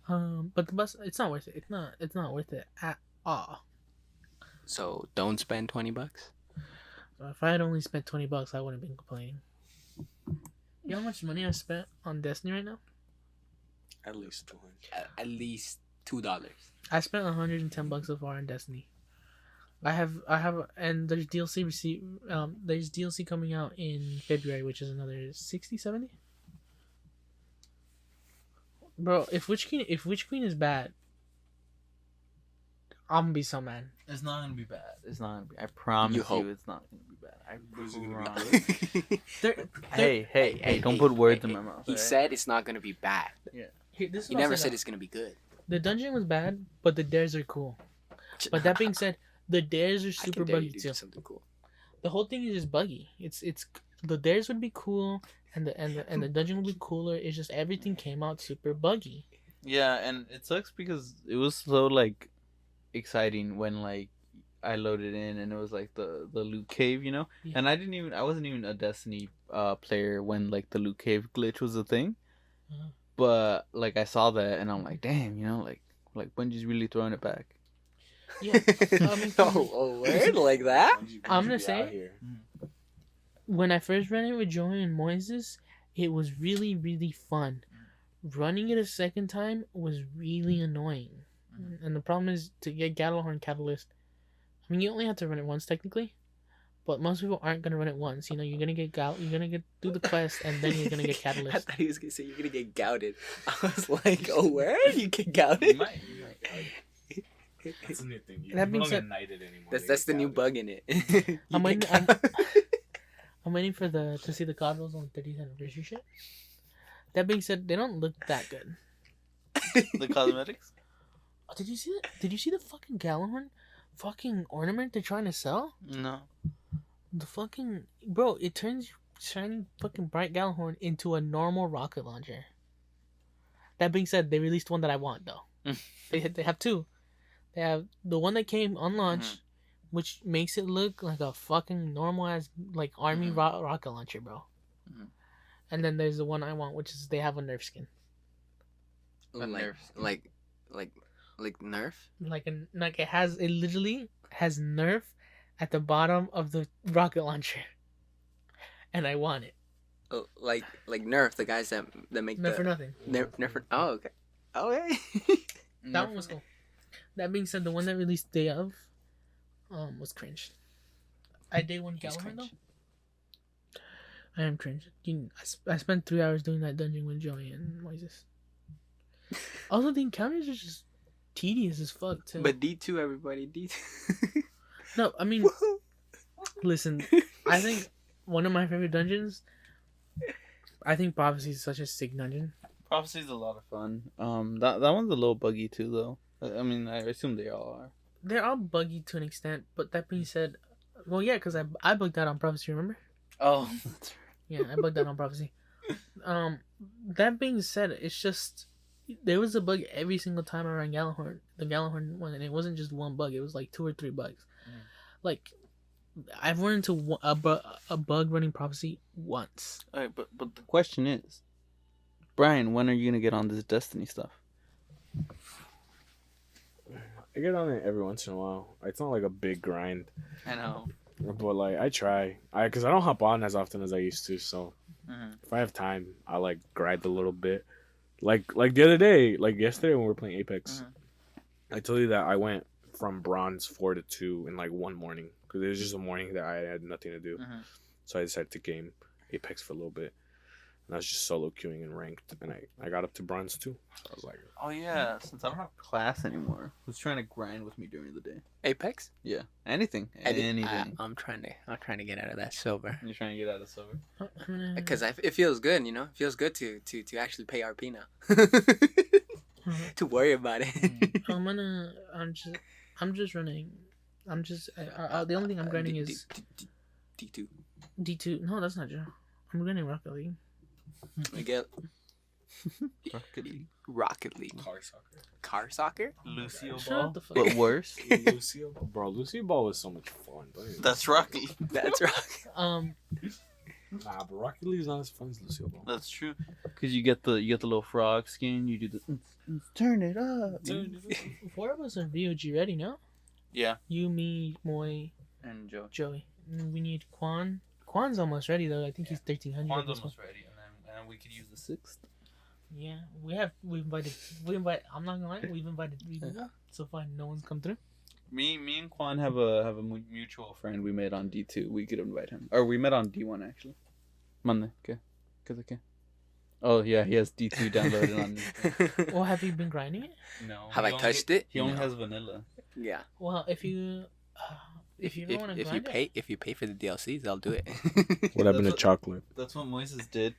But the boss, it's not worth it. It's not worth it at all. So don't spend $20. If I had only spent $20, I wouldn't have been complaining. You know how much money I spent on Destiny right now? At least 200. At least $2. I spent $110 so far on Destiny. I have, and there's DLC there's DLC coming out in February, which is another 60, 70. Bro, if Witch Queen is bad, I'm gonna be so mad. It's not gonna be bad. It's not gonna be. I promise You hope. it's not gonna be bad. I Who's it gonna promise. Hey! Don't put words in my mouth. He alright? said it's not gonna be bad. Here, this is He what I'll never say said though. it's gonna be good. The dungeon was bad, but the dares are cool. But that being said, the dares are I super can dare buggy you to too. do something cool. The whole thing is just buggy. It's the dares would be cool, and the dungeon would be cooler. It's just everything came out super buggy. Yeah, and it sucks because it was so like exciting when like I loaded in and it was like the loot cave, you know. Yeah. And I wasn't even a Destiny player when like the loot cave glitch was a thing. Uh-huh. But like I saw that and I'm like, damn, you know, like Bungie's really throwing it back. Yeah, I mean, word like that? I'm gonna say- when I first ran it with Joey and Moises, it was really, really fun. Running it a second time was really annoying. And the problem is to get Galahorn Catalyst. I mean, you only have to run it once technically, but most people aren't gonna run it once. You know, you're gonna get do the quest, and then you're gonna get I Catalyst. thought he was gonna say you're gonna get gouted. I was like, oh, where? You get gouted? That's a new thing. You That being don't said- get knighted anymore. That's the new bug in it. You I'm get waiting- gouted. I'm waiting for to see the God rolls on 30th anniversary shit. That being said, they don't look that good. The cosmetics? Oh, did you see that? Did you see the fucking Galahorn fucking ornament they're trying to sell? No. The fucking bro, it turns your shiny fucking bright Galahorn into a normal rocket launcher. That being said, they released one that I want though. They have two. They have the one that came on launch, which makes it look like a fucking normal ass like army rocket launcher, bro. And then there's the one I want, which is they have a Nerf skin, like Nerf? like it literally has Nerf at the bottom of the rocket launcher, and I want it. Oh, like Nerf, the guys that make Nerf for the nothing. Nerf. Oh, okay. Okay. That one was cool. That being said, the one that released day of, was cringe. I day one He's Galahorn though. cringe. I am cringe. I spent 3 hours doing that dungeon with Joey and Moises. Also, the encounters are just tedious as fuck too. But D2, everybody, D2. no, I mean, listen. I think one of my favorite dungeons. I think Prophecy is such a sick dungeon. Prophecy's a lot of fun. That one's a little buggy too though. I mean, I assume they all are. They're all buggy to an extent, but that being said, well, yeah, because I bugged out on Prophecy, remember? Oh, Yeah, I bugged out on Prophecy. That being said, it's just there was a bug every single time I ran Gallahorn. The Gallahorn one, and it wasn't just one bug; it was like 2 or 3 bugs. Like I've run into a bug running Prophecy once. all right, but the question is, Brian, when are you gonna get on this Destiny stuff? I get on it every once in a while. It's not like a big grind, I know. but like I try. Because I don't hop on as often as I used to. So if I have time, I like grind a little bit. Like the other day, like yesterday when we were playing Apex, I told you that I went from bronze 4 to 2 in like one morning because it was just a morning that I had nothing to do. So I decided to game Apex for a little bit. And I was just solo queuing and ranked, and I got up to bronze 2. So I was like, Oh yeah, since I don't have class anymore, who's trying to grind with me during the day? Apex. Yeah, anything. I'm trying to get out of that silver You're trying to get out of silver. because it feels good. You know, it feels good to actually pay RP now. To worry about it. I'm just running. The only thing I'm grinding is D2. D2. No, that's not true. I'm grinding Rocket League. I get Rocket League. Car soccer. Lucio Shut Ball, the fuck but up. worse. Lucio, bro, Lucio Ball was so much fun. That's Rocket League. That's right. Nah, but Rocket League is not as fun as Lucio Ball. That's true. Cause you get the little frog skin. You do the turn it up. 4 of us are VOG ready now. Yeah. You, me, Moy, And Joe. Joey. And we need Quan. Quan's almost ready though. I think he's 1300. Juan's almost ready, and then we could use the 6th. Yeah, we invited. I'm not gonna lie, we've invited 3 people. So far, no one's come through. Me and Quan have a mutual friend we met on D2. We could invite him, or we met on D1 actually. Monday, okay. Oh yeah, he has D2 downloaded on. Well, have you been grinding it? No. Have I touched it? He only No. has vanilla. Yeah. Well, if you ever want to grind it, If you pay for the DLCs, I'll do it. What happened to what- chocolate? That's what Moises did.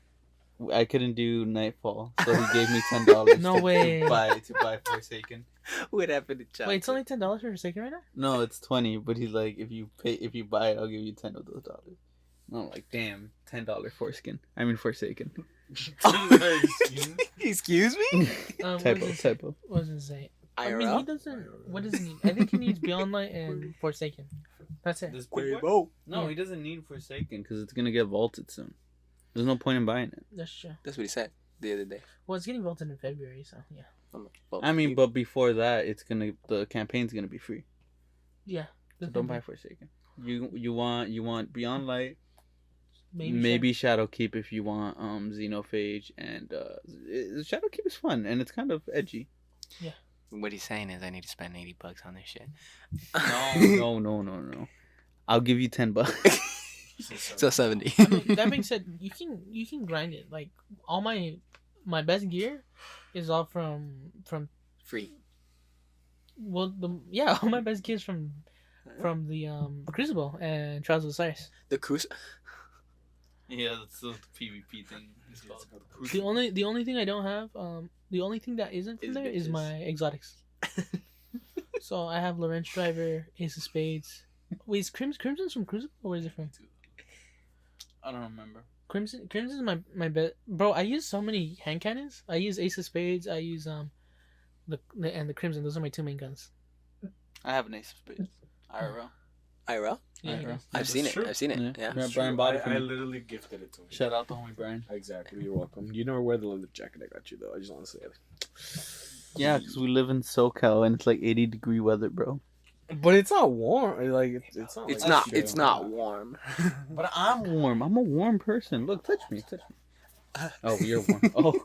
I couldn't do Nightfall, so he gave me $10. No way. To buy Forsaken. What happened to chocolate? wait, it's only $10 for Forsaken right now. No, it's 20, but he's like, if you buy it, I'll give you 10 of those dollars. And I'm like, damn, $10 Forsaken. Excuse me? Typo. What does it say? I mean, IRL? he doesn't. What does he need? I think he needs Beyond Light and Forsaken. That's it. This Quavo. No, he doesn't need Forsaken because it's gonna get vaulted soon. There's no point in buying it. That's true. That's what he said the other day. Well, it's getting vaulted in February, so yeah. I mean, but before that, the campaign's gonna be free. Yeah. So don't buy Forsaken. You want Beyond Light, Maybe. maybe Shadowkeep if you want Xenophage, and Shadowkeep is fun and it's kind of edgy. What he's saying is I need to spend $80 on this shit. No. I'll give you $10. So 70. I mean, that being said, you can grind it. Like all my best gear is all from Free. well all my best gear is from the Crucible and Trials of Osiris. The cruise. Yeah, that's the PvP thing. It's called. The only thing I don't have the only thing that isn't from Is there is bitches. my exotics. So I have Lawrence Driver, Ace of Spades. Wait, is Crimson's from Crucible or where is it from? I don't remember. Crimson's my best. Bro, I use so many hand cannons. I use Ace of Spades. I use the Crimson. Those are my 2 main guns. I have an Ace of Spades. IRL. IRL? Yeah, IRL. I've seen it. true. I've seen it. Yeah. Yeah. Brian bought it for I me. literally gifted it to him. Shout out to homie Brian. Exactly. You're welcome. You never wear the leather jacket I got you though. I just want to say it. Yeah, because we live in SoCal and it's like 80-degree weather, bro. But it's not warm. Like it's not. It's like not. shit. It's not warm. But I'm warm. I'm a warm person. Look, touch me. Oh, you're warm. Oh.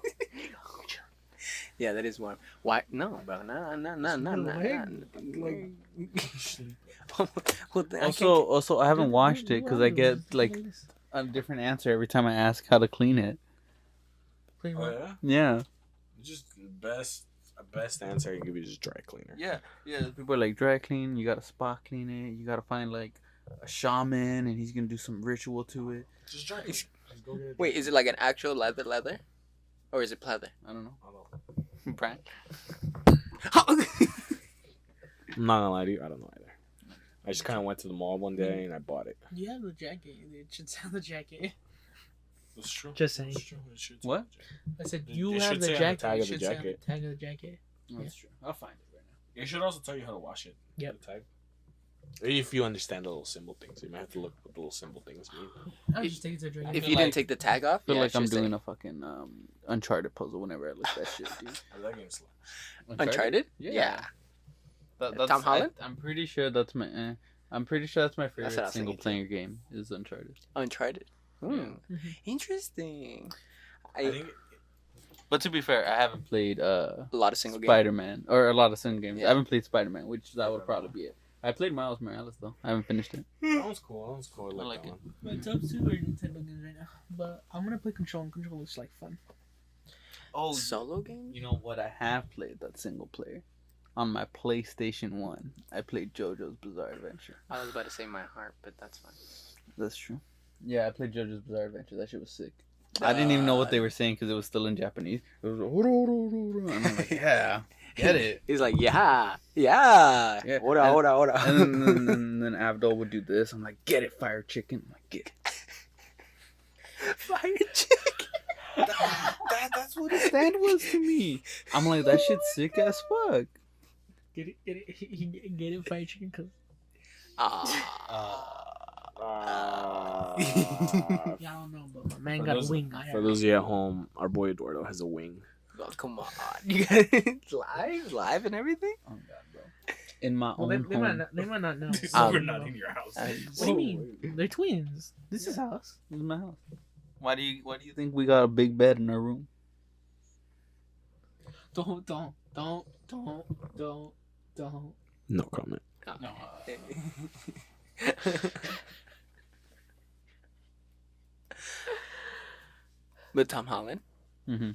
Yeah, that is warm. Why? No, bro. No. Like, Well, I can't- Also, I haven't washed it because I get like a different answer every time I ask how to clean it. Clean oh what? yeah. Yeah. Just best answer I can give you is just dry cleaner. Yeah. People are like, dry clean, you gotta spot clean it, you gotta find like a shaman and he's gonna do some ritual to it. Just dry clean. Just go get it. Wait, is it like an actual leather, or is it pleather? I don't know. I don't know. Brian? I'm not gonna lie to you, I don't know either. I just kind of went to the mall one day and I bought it. You have the jacket. It should sell the jacket. That's true. Just saying. That's true. It should What? I said It- you it have should the say on the jacket. tag It of the should say on the jacket. tag of the jacket. That's true. I'll find it right now. It should also tell you how to wash it. Yep. The tag. If you understand the little symbol things, you might have to look what the little symbol things mean. I'll just take it to a drink. If feel you like- didn't take the tag off, I feel yeah, like it I'm should say doing a fucking Uncharted puzzle whenever I look at that shit, dude. That game's slow. Uncharted. Yeah. Yeah. That's, Tom Holland? I'm pretty sure that's my. I'm pretty sure that's my what I favorite was single thinking, player game is Uncharted. Uncharted. Hmm. Mhm. Interesting. I think But to be fair, I haven't played A lot of single games. Spider-Man or a lot of single games. Yeah. I haven't played Spider-Man, which that would probably be it. I played Miles Morales though. I haven't finished it. that one's cool. That one's cool. I I like like that it. one. My top 2 are Nintendo games right now, but I'm gonna play Control. And Control looks like fun. Oh, Solo game. you know what? I have played that single player on my PlayStation 1. I played JoJo's Bizarre Adventure. I was about to say my heart, but that's fine. That's true. Yeah, I played JoJo's Bizarre Adventure. That shit was sick. I didn't even know what they were saying because it was still in Japanese. It was and I'm like, yeah, get it. He's like, yeah. Yeah. Ora, And- ora, ora. And then Abdul would do this. I'm like, get it, fire chicken. I'm like, get it. Fire chicken. That's what his stand was to me. I'm like, that shit's sick as fuck. Get it, get it, fried chicken. Cause yeah, I don't know, but my man For got those- a wing. For those of you at home, our boy Eduardo has a wing. Oh, come on. You got it live and everything? Oh god, bro. In my Well, own home. they might not know. We're not in your house. What do you mean? They're twins. This is house. This is my house. Why do you think we got a big bed in our room? Don't. No comment. No. But Tom Holland. Mm-hmm.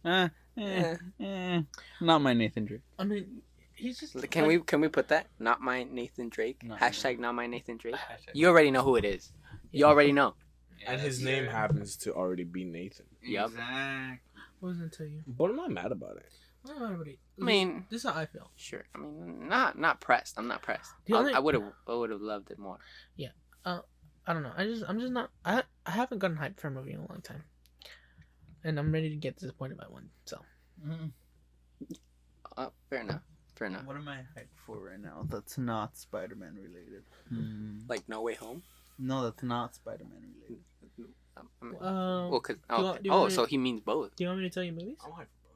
Eh. Not my Nathan Drake. I mean, he's just. Can we put that? Not my Nathan Drake. Not Hashtag not my Nathan Drake. You already know who it is. You already know. And his name happens to already be Nathan. Yup. Exactly. What was I gonna tell you? But I'm not mad about it. I mean, this is how I feel. sure. I mean, not pressed. I'm not pressed. The only- I would have loved it more. I don't know. I'm just not. I haven't gotten hyped for a movie in a long time, and I'm ready to get disappointed by one. So Fair enough. Fair enough. What am I hyped for right now? That's not Spider-Man related. Like No Way Home. No, that's not Spider-Man related. Well, cause do you want- do you oh, want me so to- he means both. do you want me to tell you movies? I'm hyped for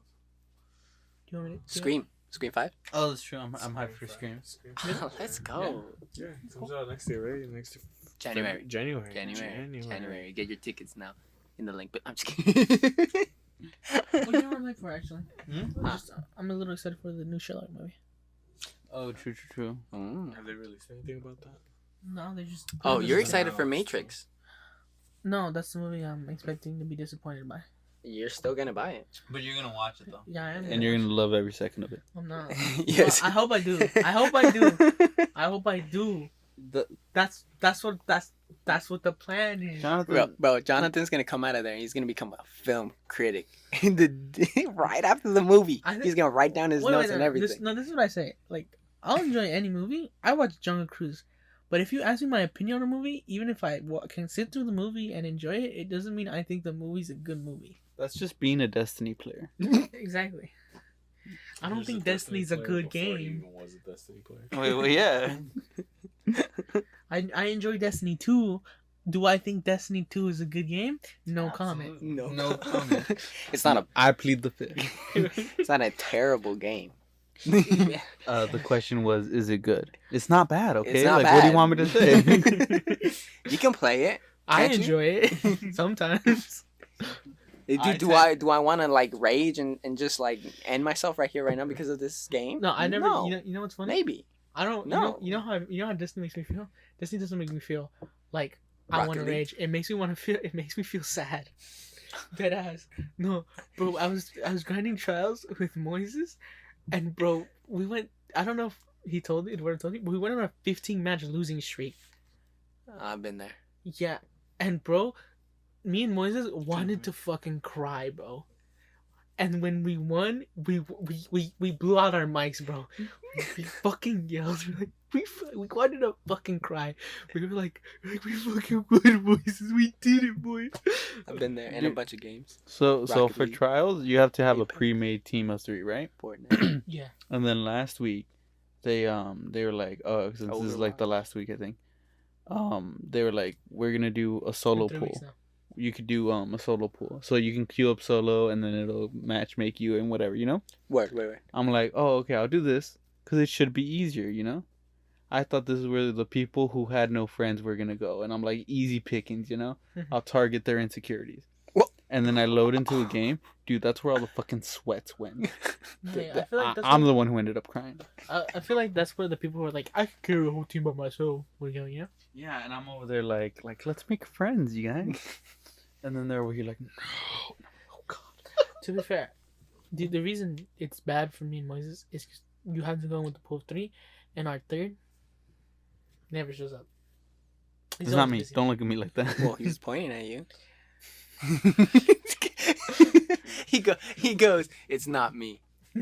Do you want me to? Scream 5. Oh, that's true. I'm hyped for Scream. Let's go. Yeah, it comes out next year, right? Next year. January. January. Get your tickets now in the link. But I'm just kidding. What do you want me for actually? Hmm? I'm a little excited for the new Sherlock movie. Oh, true. Mm. Have they released anything about that? No, they just. Oh, you're Just- excited for Matrix. No, that's the movie I'm expecting to be disappointed by. You're still gonna buy it. But you're gonna watch it though. Yeah, I am. And you're gonna love every second of it. I'm not. Yes. Well, I hope I do. I hope I do. I hope I do. That's what the plan is. Jonathan, Bro, Jonathan's gonna come out of there. And he's gonna become a film critic. Right after the movie, I think- he's gonna write down his notes and everything. This is what I say. Like, I'll enjoy any movie. I watch Jungle Cruise, but if you ask me my opinion on a movie, even if I can sit through the movie and enjoy it, it doesn't mean I think the movie's a good movie. that's just being a Destiny player. Exactly. I don't He was think a Destiny Destiny's a player good before he game. even was a Destiny player. Wait, well, yeah. I enjoy Destiny 2. Do I think Destiny 2 is a good game? No comment. No comment. It's not a. I plead the fifth. It's not a terrible game. The question was, is it good? It's not bad, okay? It's not Like, what do you bad. want me to say? You can play it. I Can't you? enjoy it sometimes. Do I want to like rage and just like end myself right here right now because of this game? No, I never. No. You know what's funny? Maybe. I don't. No. You know how Destiny makes me feel. Destiny doesn't make me feel like I Rocket want to League? rage. It makes me want to feel. It makes me feel sad. Dead ass. No, bro. I was grinding trials with Moises, and bro, we went. I don't know if he told you, Eduardo told you, but we went on a 15-match losing streak. I've been there. Yeah, and bro, me and Moises wanted to fucking cry, bro. And when we won, we blew out our mics, bro. We fucking yelled. We're like, we wanted to fucking cry. We were like we fucking won, boys. We did it, boys. I've been there in a bunch of games. So Rocket for League. trials, you have to have a Apex. pre-made team of 3, right? Fortnite. Yeah. And then last week, they were like, oh, since this is like the last week, I think. They were like, we're gonna do a solo For 3 pool. weeks now. You could do a solo pool, so you can queue up solo, and then it'll match make you and whatever, you know. Word. I'm like, oh, okay, I'll do this because it should be easier, you know. I thought this is where the people who had no friends were gonna go, and I'm like, easy pickings, you know. I'll target their insecurities. What? And then I load into a game, dude. That's where all the fucking sweats went. Yeah, I feel like that's I'm where- the one who ended up crying. I feel like that's where the people who are like, I could carry a whole team by myself. We're going, yeah. Yeah, and I'm over there like let's make friends, you guys. And then they're over here like, no. Oh god. To be fair, the reason it's bad for me and Moises is 'cause you have to go in with the pool of 3, and our third never shows up. He's It's not always me. busy. Don't look at me like that. Well, he's pointing at you. he goes, it's not me.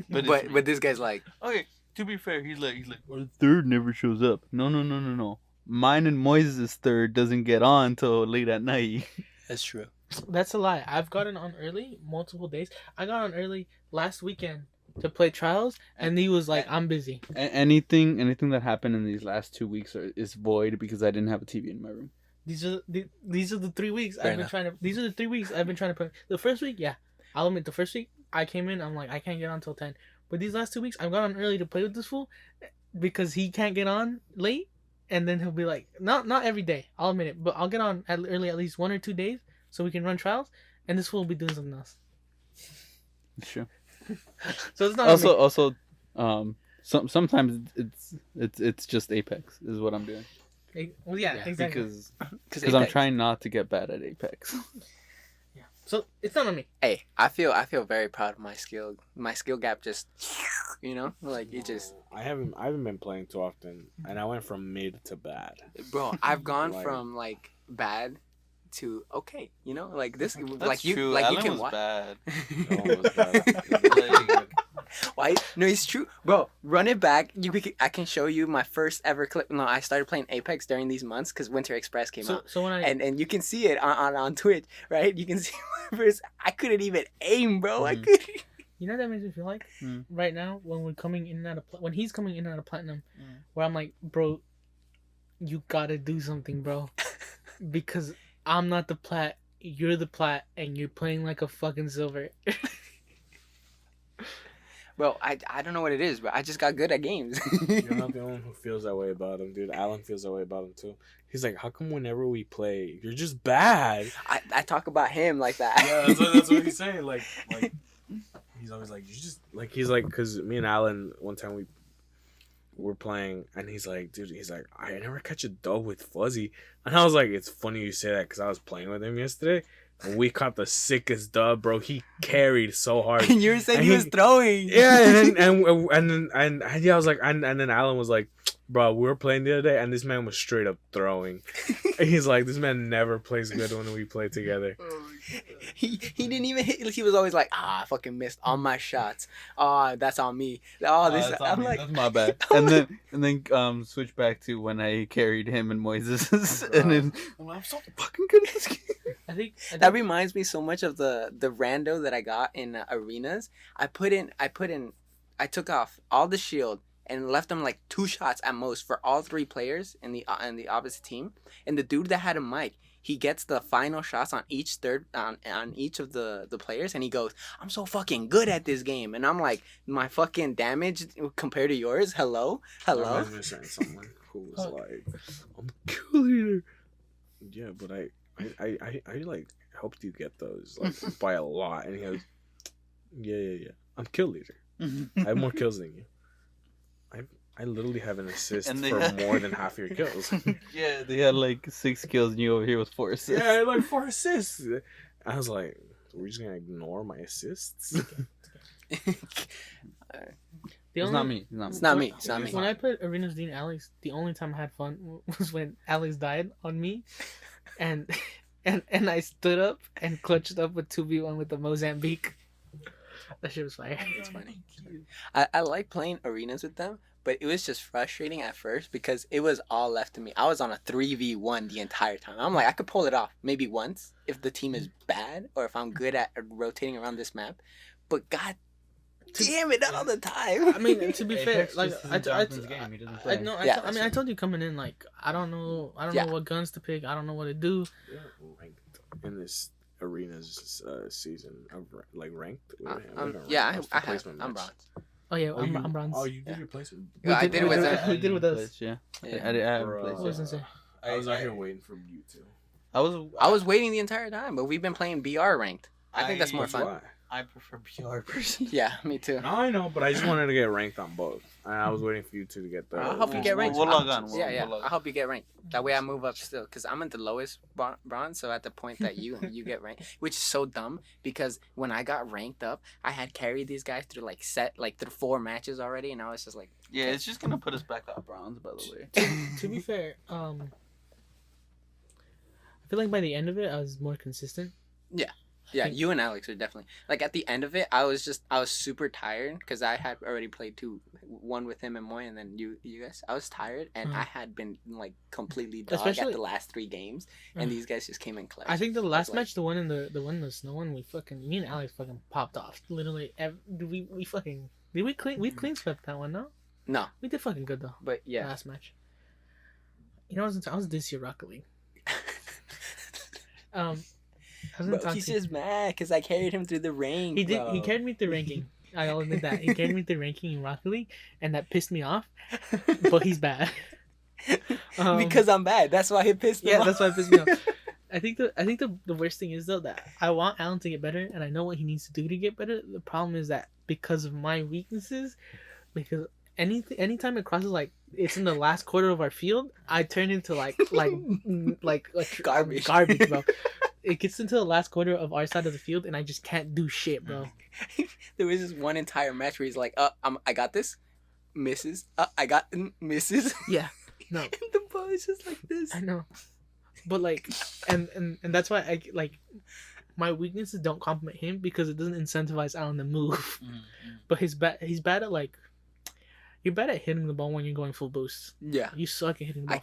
But But it's me. this guy's like, Okay, to be fair, he's like, well, third never shows up. No. Mine and Moises' third doesn't get on till late at night. that's true. That's a lie. I've gotten on early multiple days. I got on early last weekend to play trials, and he was like, "I'm busy." Anything that happened in these last 2 weeks is void because I didn't have a TV in my room. These are the 3 weeks Fair I've been enough. trying to. These are the 3 weeks I've been trying to play. The first week, yeah, I'll admit, the first week I came in, I'm like, I can't get on till 10. But these last 2 weeks, I've got on early to play with this fool because he can't get on late, and then he'll be like, not every day. I'll admit it, but I'll get on early at least 1 or 2 days so we can run trials, and this fool will be doing something else. Sure. So it's not on me. Also, sometimes it's just Apex is what I'm doing Well, yeah, Yeah, exactly. because I'm trying not to get bad at Apex. Yeah. So it's not on me. Hey, I feel very proud of my skill. My skill gap just, like it just, I haven't been playing too often, and I went from mid to bad. bro. I've gone Like- from like bad to okay. Like this, That's like you, true. like Alan you can was watch. bad. Alan was bad. Why? No, it's true, bro. Run it back. I can show you my first ever clip. No, I started playing Apex during these months because Winter Express came out. So when I And you can see it on Twitch, right? You can see my first. I couldn't even aim, bro. I Mhm. couldn't. you know what that makes me feel like Mm. right now when we're coming in and out of when he's coming in and out of platinum, Mm. where I'm like, bro, you gotta do something, bro, because I'm not the plat, you're the plat, and you're playing like a fucking silver. Bro, I don't know what it is, but I just got good at games. You're not the only one who feels that way about him, dude. Alan feels that way about him too. He's like, how come whenever we play, you're just bad? I talk about him like that. Yeah, that's what he's saying. Like he's always like, you just like he's like, because me and Alan one time we were playing, and he's like, dude, he's like, I never catch a dub with Fuzzy, and I was like, it's funny you say that because I was playing with him yesterday, and we caught the sickest dub, bro. He carried so hard. And you were saying And he was throwing. Yeah, and yeah, I was like, and then Alan was like, bro, we were playing the other day, and this man was straight up throwing. And he's like, this man never plays good when we play together. He didn't even hit. He was always like, I fucking missed all my shots. That's on me. This. That's I'm like, that's my bad. I'm And then switch back to when I carried him and Moises, and then I'm like, I'm so fucking good at this game. I think that reminds me so much of the rando that I got in arenas. I took off all the shield and left them like 2 shots at most for all 3 players in the opposite team. And the dude that had a mic, he gets the final shots on each on each of the players, and he goes, I'm so fucking good at this game. And I'm like, my fucking damage compared to yours, hello. I was missing someone who was like, I'm kill leader. Yeah, but I like helped you get those like by a lot, and he goes, yeah. I'm kill leader. I have more kills than you. I literally have an assist And they for had- more than half your kills. Yeah, they had like 6 kills, and you over here with 4 assists. Yeah, I had like 4 assists. I was like, we're just gonna ignore my assists. It's not me. It's not me. It's not me. When I played Arenas Dean Alex, the only time I had fun was when Alex died on me, and I stood up and clutched up a 2v1 with the Mozambique. That shit was fire. It's funny. I like playing arenas with them, but it was just frustrating at first because it was all left to me. I was on a 3v1 the entire time. I'm like, I could pull it off maybe once if the team is bad or if I'm good at rotating around this map. But god damn it, not all the time. I mean, to be fair, Apex like just I isn't Jonathan's game. He doesn't play. know. Yeah, I mean, I told you coming in, like I don't know Yeah. what guns to pick. I don't know what to do. Ranked in this arena's season of like ranked. Yeah, What's the I have. placement I'm match? bronze. Oh yeah, Oh, I'm bronze. Oh, you did Yeah. your placement. Yeah, I did it with them. We did it with us. Yeah. Yeah. I haven't Bro. played What was yet. I say? I was out here waiting for you two. I was waiting the entire time, but we've been playing BR ranked. I think that's more fun. Why? I prefer BR personally. Yeah, me too. No, I know, but I just wanted to get ranked on both. And I was waiting for you two to get the. I'll help you We'll- get ranked. we'll log on. Yeah, yeah. We'll log I'll help you get ranked. That way I move up still, because I'm at the lowest bronze. So at the point that you get ranked, which is so dumb because when I got ranked up, I had carried these guys through through 4 matches already, and I was just like, Yeah, it's just gonna put us back up bronze, by the way. To be fair, I feel like by the end of it, I was more consistent. yeah, you and Alex are definitely like at the end of it. I was super tired because I had already played one with him and Moy, and then you guys. I was tired, and I had been like completely dog Especially- at the last 3 games, and these guys just came in clutch. I think the last like- match, the one in the snow one, me and Alex fucking popped off. Literally, we fucking did we clean swept that one? No, No, we did fucking good though. but yeah. Last match. You know, I was this year Rocket League. I was gonna Bro, talk he's to- just mad because I carried him through the rank. He did. bro. He carried me through ranking. I'll admit that he carried me through ranking in Rocket League, and that pissed me off. But he's bad. Because I'm bad. That's why he pissed him Yeah, off. that's why it pissed me off. I think the worst thing is though that I want Alan to get better, and I know what he needs to do to get better. The problem is that because of my weaknesses, because anytime it crosses like it's in the last quarter of our field, I turn into like Garbage. garbage, bro. It gets into the last quarter of our side of the field, and I just can't do shit, bro. There was this one entire match where he's like, I got this, misses. I got misses. Yeah, no, And the ball is just like this. I know, but like, and that's why I like my weaknesses don't compliment him because it doesn't incentivize Alan to move. But he's bad at like, you're bad at hitting the ball when you're going full boost. Yeah. You suck at hitting the ball.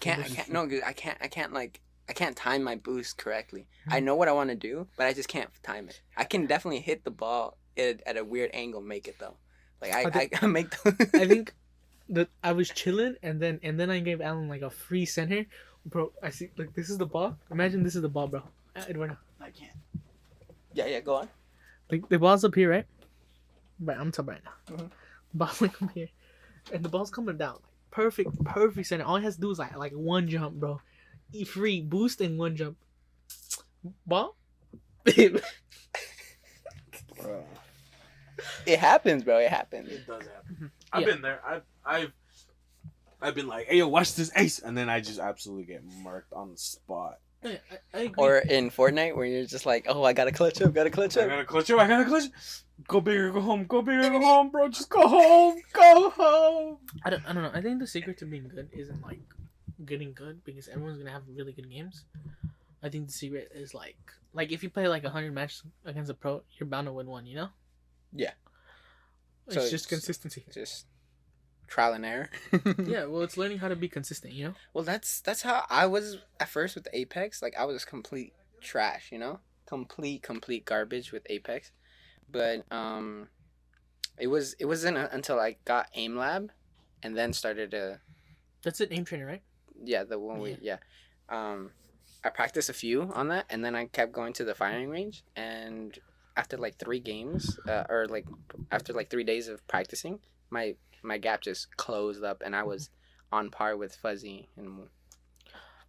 I can't time my boost correctly. I know what I want to do, but I just can't time it. I can definitely hit the ball at a weird angle, make it though. Like I make the I think that I was chilling, and then I gave Alan like a free center, bro. I see like this is the ball. Imagine this is the ball, bro. Eduardo. I can't. Yeah, go on. Like the ball's up here, right? Right, I'm talking right now. Mhm. Ball's like up here, and the ball's coming down. Like, perfect center. All he has to do is like one jump, bro. Free boost and one jump. Ball. Bro, It happens, bro. It happens. it does happen. Mhm. I've Yeah. been there. I've been like, hey yo, watch this ace, and then I just absolutely get marked on the spot. I agree. Or in Fortnite where you're just like, oh, I gotta clutch up. I gotta clutch you. I gotta clutch. Go big or go home. Go big or go home, bro. Just go home. Go home. I don't know. I think the secret to being good isn't like getting good because everyone's gonna have really good games. I think the secret is like if you play like 100 matches against a pro, you're bound to win one. You know? Yeah. It's So just it's- consistency. Just trial and error. Yeah. Well, it's learning how to be consistent. You know? Well, that's how I was at first with Apex. Like I was complete trash, you know, complete garbage with Apex. But it wasn't until I got Aim Lab, and then started to That's an aim trainer, right? the one I practiced a few on that, and then I kept going to the firing range. And after like 3 games, or like after like 3 days of practicing, my gap just closed up, and I was on par with Fuzzy and.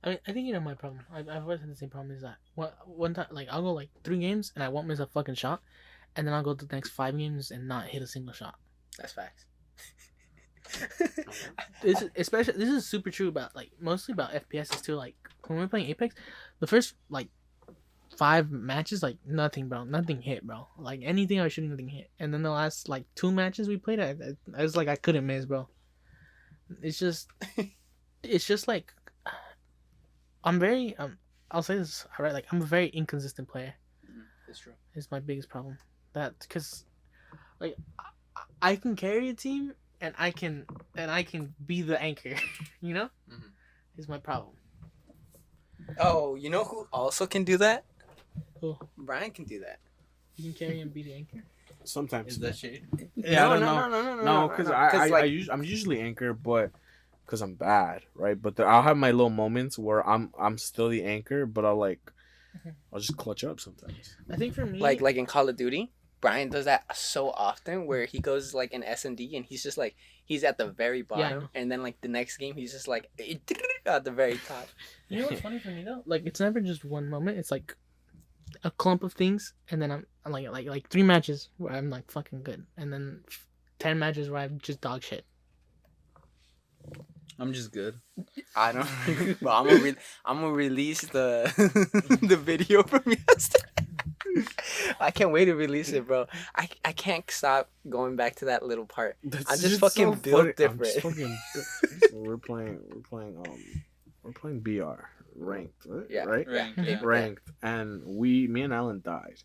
I mean, I think you know my problem. I've always had the same problem. Is that one time like I'll go like 3 games and I won't miss a fucking shot, and then I'll go to the next 5 games and not hit a single shot. That's facts. This is super true about like mostly about FPSs too. Like when we're playing Apex, the first like 5 matches like nothing, bro, nothing hit, bro. Like anything I was shooting, nothing hit. And then the last like 2 matches we played, I was like I couldn't miss, bro. It's just like I'm very I'll say this alright. Like I'm a very inconsistent player. That's true. Is my biggest problem. That because like I can carry a team and I can be the anchor. You know, Mhm. is my problem. Oh, you know who also can do that? Who? Brian can do that. You can carry and be the anchor. Sometimes. Is that shade? Yeah, I don't know. No, No, because I'm usually anchor, but because I'm bad, right? But I'll have my little moments where I'm still the anchor, but I'll just clutch up sometimes. I think for me, like in Call of Duty, Brian does that so often where he goes like in S&D and he's just like he's at the very Yeah, I bottom know. and then like the next game he's just like at the very top. you know what's funny for me though? Like it's never just one moment. It's like a clump of things, and then I'm like 3 matches where I'm like fucking good, and then 10 matches where I'm just dog shit. I'm just good. I don't. But I'm gonna release the the video from yesterday. I can't wait to release it, bro. I can't stop going back to that little part. That's I'm just so fucking built funny. I'm just different. fucking we're playing BR ranked, right? Yeah. Right? Ranked, Yeah. yeah. Ranked, and me and Alan died,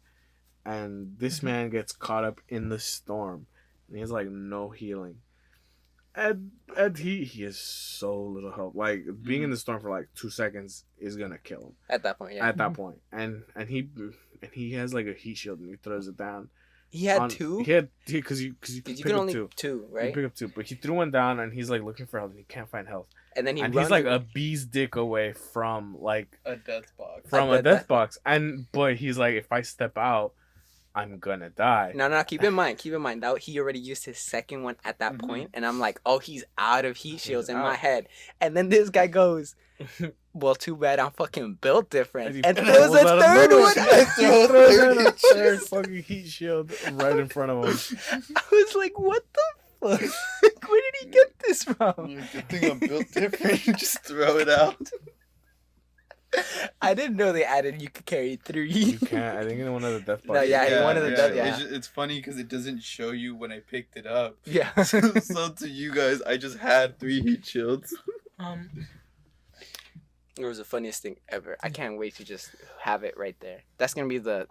and this man gets caught up in the storm, and he has like no healing. Ed he has so little help. Like being in the storm for like 2 seconds is gonna kill him At that point, yeah. at that point. And he has like a heat shield and he throws it down. He had two. He had because you Because can you pick can up only two. two, You right? pick up two, but he threw one down and he's like looking for health and he can't find health. And then He's runs like away. a bee's dick away from like A death box. A a death box. And but he's like, if I step out, I'm gonna die. No, keep in mind that he already used his second one at that Mhm. point, and I'm like, oh, he's out of heat shields in my out. head. And then this guy goes, well, too bad I'm fucking built different. And he throws pulls a out third another one. He throws out a third fucking heat shield right in front of him. I was like, what the fuck? Where did he get this from? Good thing I'm built different. Just throw it out. I didn't know they added you could carry 3. You can't. I think in one of the death No, boxes. yeah, one of the death- yeah. It's funny because it doesn't show you when I picked it up. Yeah. So to you guys, I just had 3 heat shields. It was the funniest thing ever. I can't wait to just have it right there. That's gonna be the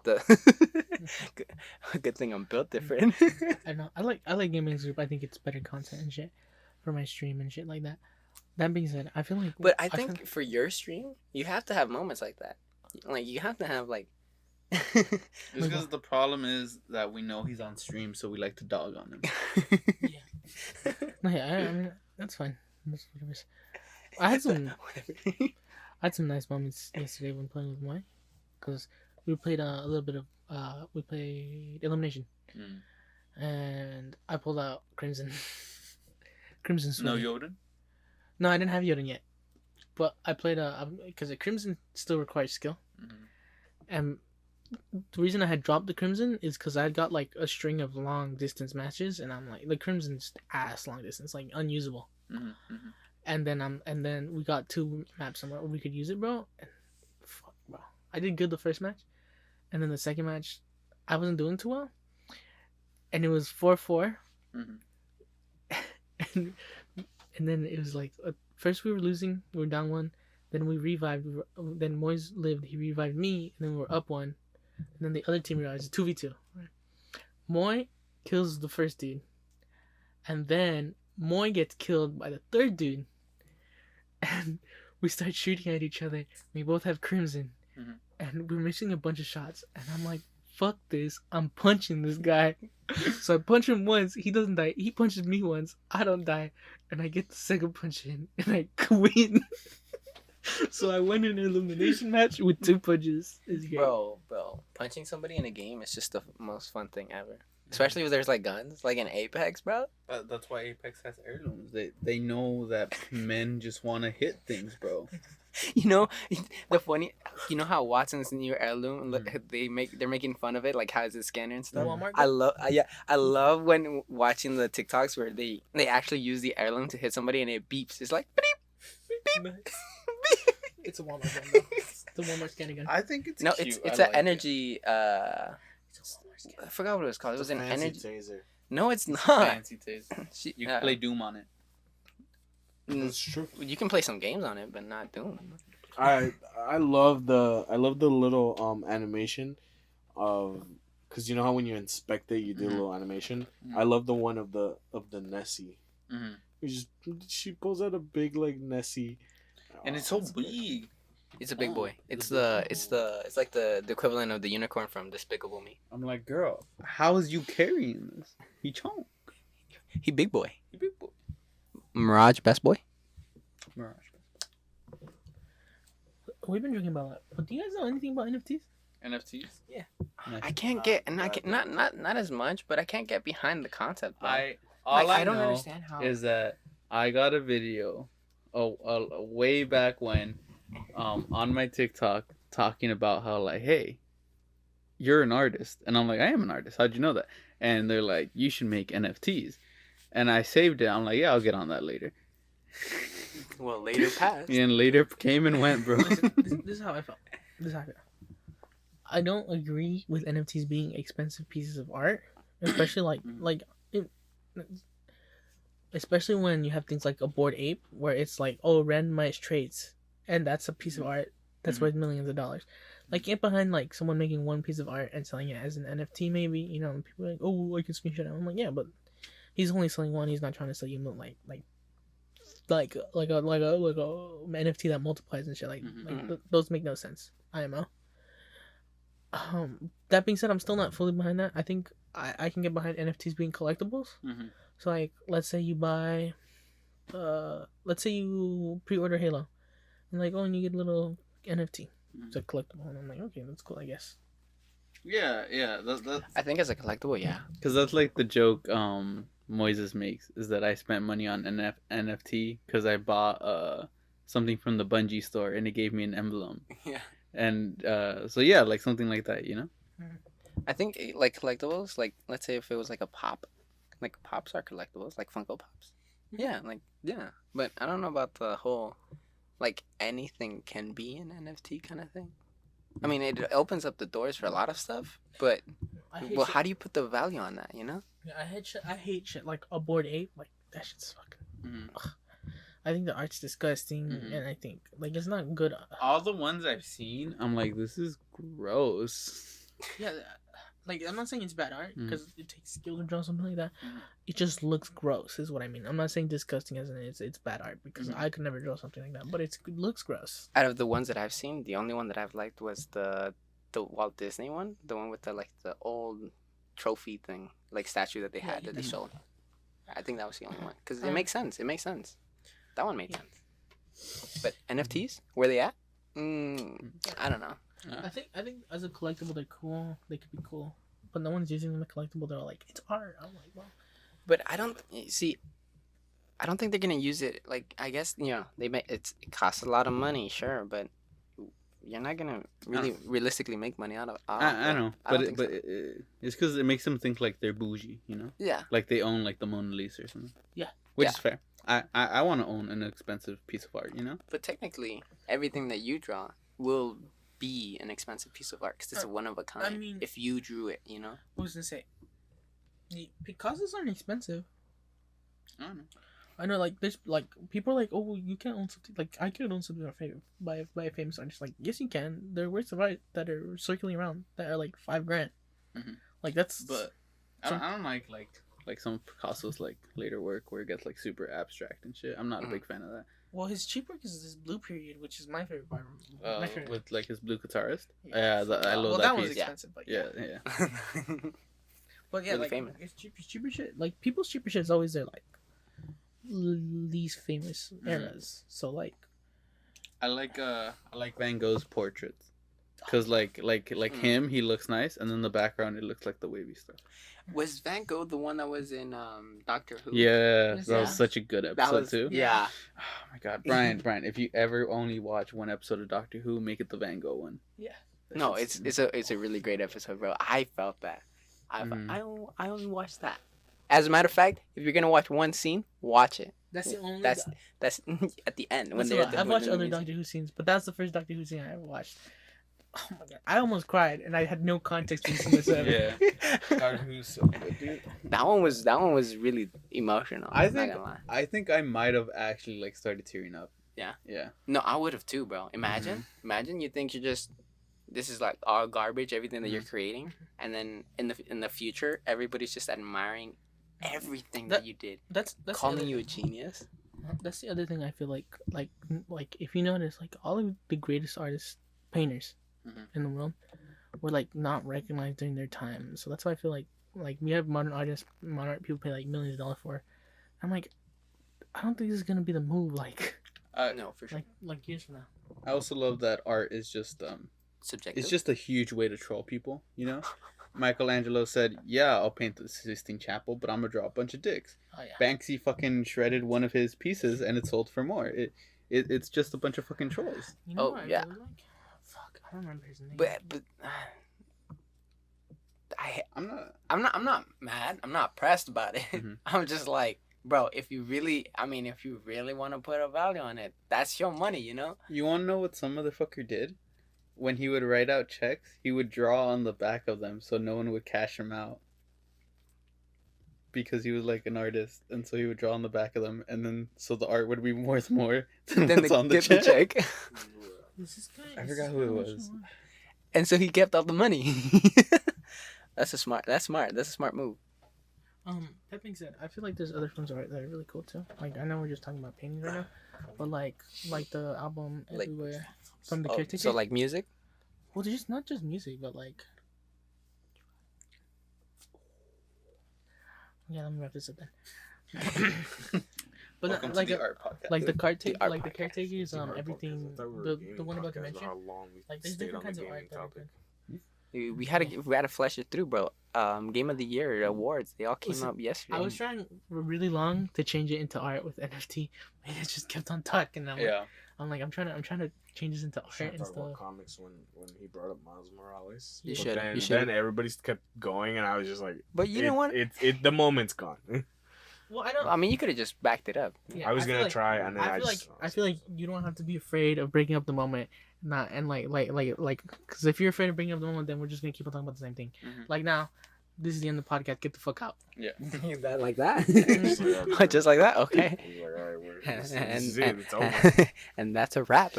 good thing I'm built different. I know. I like gaming group. I think it's better content and shit for my stream and shit like that. That being said, I feel like. But I feel- think for your stream, you have to have moments like that. Like you have to have like. Just because the problem is that we know he's on stream, so we like to dog on him. No, yeah, I mean that's fine. That's what it is. I had some nice moments yesterday when playing with Moy, because we played a little bit of we played elimination, and I pulled out Crimson. Crimson No Sweaty. Yoden? No, I didn't have Yoden yet, but I played because the Crimson still requires skill, and the reason I had dropped the Crimson is because I got like a string of long distance matches, and I'm like the Crimson's ass long distance, like unusable. And then we got 2 maps somewhere where we could use it, bro. And fuck, bro, I did good the first match, and then the second match, I wasn't doing too well, and it was 4-4. And then it was like first we were losing, we were down 1, then we revived, then Moise lived, he revived me, and then we were up 1, and then the other team realized it's 2v2. Right? Moy kills the first dude, and then Moy gets killed by the third dude, and we start shooting at each other. We both have Crimson, and we're missing a bunch of shots, and I'm like, fuck this, I'm punching this guy. So I punch him once, he doesn't die. He punches me once, I don't die, and I get the second punch in, and I win. So I won an elimination match with 2 punches. It's great. Bro, punching somebody in a game is just the most fun thing ever. Especially if there's like guns, like in Apex, bro. That's why Apex has heirlooms. They know that men just want to hit things, bro. You know, the funny, you know how Watson's new heirloom, they're making fun of it, like how is it scanner and stuff. Walmart? I love when watching the TikToks where they actually use the heirloom to hit somebody and it beeps. It's like beep, beep. It's a Walmart gun, bro. It's a Walmart scanning gun. I think it's No, cute. it's I an like energy. I forgot what it was called. It was an energy. taser. No, it's it. not. Fancy taste. You can play Doom on it. That's true. You can play some games on it, but not Doom. I love the little animation of because you know how when you inspect it, you do a little animation. I love the one of the Nessie. She pulls out a big like Nessie, And it's so big. It's a big boy. It's It's like the equivalent of the unicorn from Despicable Me. I'm like, girl, how is you carrying this? He chonk. He big boy. He big boy. Mirage best boy. Mirage. We've been drinking about that. But do you guys know anything about NFTs? NFTs. I can't get and I can not as much, but I can't get behind the concept. Bro. I don't know understand how is that I got a video, way back when, on my TikTok talking about how like, hey, you're an artist, and I'm like, I am an artist. How'd you know that? And they're like, you should make NFTs, and I saved it. I'm like, yeah, I'll get on that later. Well, later passed. And later came and went, bro. This is how I felt. This is how I feel. I don't agree with NFTs being expensive pieces of art, especially especially when you have things like a Bored Ape, where it's like, oh, randomized traits, and that's a piece of art that's worth millions of dollars. Like, get behind like someone making one piece of art and selling it as an NFT, maybe. You know, and people are like, oh, I can screenshot it. I'm like, yeah, but he's only selling one. He's not trying to sell you like a NFT that multiplies and shit. Those make no sense. IMO. That being said, I'm still not fully behind that. I think I can get behind NFTs being collectibles. So like, let's say you buy, let's say you pre-order Halo, and like, oh, and you get a little NFT. It's a collectible, and I'm like, okay, that's cool, I guess. Yeah. That's I think as a collectible, yeah. because that's like the joke Moises makes, is that I spent money on NFT because I bought something from the Bungie store and it gave me an emblem. Yeah. And so yeah, like something like that, you know. I think like collectibles, like let's say if it was like a pop, like pops are collectibles, like Funko Pops. Yeah, but I don't know about the whole, like anything can be an NFT kind of thing. I mean, it opens up the doors for a lot of stuff, but how do you put the value on that? You know? Yeah, I hate shit like a Bored Ape. Like, that shit's fucking. I think the art's disgusting, and I think like it's not good. All the ones I've seen, I'm like, this is gross. Yeah, like I'm not saying it's bad art because it takes skill to draw something like that. It just looks gross, is what I mean. I'm not saying disgusting as in it's bad art because I could never draw something like that, but it looks gross. Out of the ones that I've seen, the only one that I've liked was the Walt Disney one, the one with the old trophy thing, like statue that they had that they sold. I think that was the only one because it makes sense. It makes sense. That one made sense. But NFTs, where they at? I don't know. I think as a collectible they're cool. They could be cool, but no one's using them as a collectible. They're like, it's art. I'm like, well. But I don't think they're gonna use it. Like, I guess it costs a lot of money, sure, but you're not gonna really realistically make money out of it. I know, but it's because it makes them think like they're bougie, you know? Yeah. Like they own like the Mona Lisa or something. Yeah. Which is fair. I want to own an expensive piece of art, you know? But technically, everything that you draw will be an expensive piece of art because it's a one of a kind. I mean, if you drew it, you know. I was gonna say, Picassos aren't expensive. I don't know. I know, like there's like people are like, oh, you can't own something. Like I can't own something by a famous artist. Like, yes, you can. There are works of art that are circling around that are like $5,000. Like that's. But I don't like some Picasso's like later work where it gets like super abstract and shit. I'm not a big fan of that. Well, his cheap work is this Blue Period, which is my favorite part. With like his blue guitarist. Yeah, I love that piece. was expensive, but yeah. But yeah, really like famous. it's cheaper shit. Like people's cheaper shit is always their like least famous eras. So like, I like Van Gogh's portraits. Cause like him, he looks nice, and then the background it looks like the wavy stuff. Was Van Gogh the one that was in Doctor Who? Yeah, that was such a good episode too. Yeah. Oh my god, Brian, if you ever only watch one episode of Doctor Who, make it the Van Gogh one. Yeah. No, it's a really great episode, bro. I felt that. I only watched that. As a matter of fact, if you're gonna watch one scene, watch it. That's the only. That's at the end when I've watched other Doctor Who scenes, but that's the first Doctor Who scene I ever watched. Oh my god, I almost cried, and I had no context for this episode. Yeah, Doctor Who's so good, dude. That one was really emotional. I think I might have actually like started tearing up. Yeah. Yeah. No, I would have too, bro. Imagine you think you're just this is like all garbage, everything that you're creating, and then in the future, everybody's just admiring everything that you did, That's calling you a genius. That's the other thing I feel like if you notice, like all of the greatest artists, painters Mhm. in the world were like not recognized during their time. So that's why I feel like we have modern artists, modern art people pay like millions of dollars for. I'm like, I don't think this is gonna be the move. Like No, for sure. like years from now. I also love that art is just Subjective. it's just a huge way to troll people, you know. Michelangelo said, "Yeah, I'll paint the Sistine Chapel, but I'm gonna draw a bunch of dicks." Oh yeah. Banksy fucking shredded one of his pieces, and it sold for more. It's just a bunch of fucking trolls. You know Oh, what I yeah. really like? Fuck, I don't remember his name. but I'm not mad. I'm not pressed about it. Mhm. I'm just like, bro, if you really want to put a value on it, that's your money, you know? You want to know what some motherfucker did? When he would write out checks, he would draw on the back of them so no one would cash him out. Because he was like an artist, and so he would draw on the back of them, and then so the art would be worth more than Then what's they on the get the check. check. Is this guy? I is forgot this who it guy was. Russian? And so he kept all the money. That's smart. That's a smart move. That being said, I feel like there's other films that are really cool too. Like I know we're just talking about paintings right now, but like the album Like- Everywhere from the Oh, Caretaker. so like music? well, just not just music, but like. Yeah, let me wrap this up then. But Welcome to like the art podcast. like the The art like the podcast. caretakers, It's an art everything. podcast. I thought we were a The gaming one about podcast, but dementia. how long we Like there's stayed different on kinds the of art gaming that are topic. good. We had to flesh it through, bro. Game of the Year awards, they all came Listen, up yesterday. I was trying really long to change it into art with NFT, and it just kept on talking. yeah. I'm trying to change this into art Should I and talk about stuff. comics when he brought up Miles Morales? You But should, Then, you should. then everybody's kept going, and I was just like, But you didn't want. The moment's gone. Well, I don't. I mean, you could have just backed it up. Yeah, I was feel gonna like- try, and then I feel like you don't have to be afraid of breaking up the moment. Not and like because if you're afraid of breaking up the moment, then we're just gonna keep on talking about the same thing. Mhm. Like now, this is the end of the podcast. Get the fuck out. that like that? Just like that. Just like that? Okay. He's like, all right, this And, is it. It's over. and that's a wrap.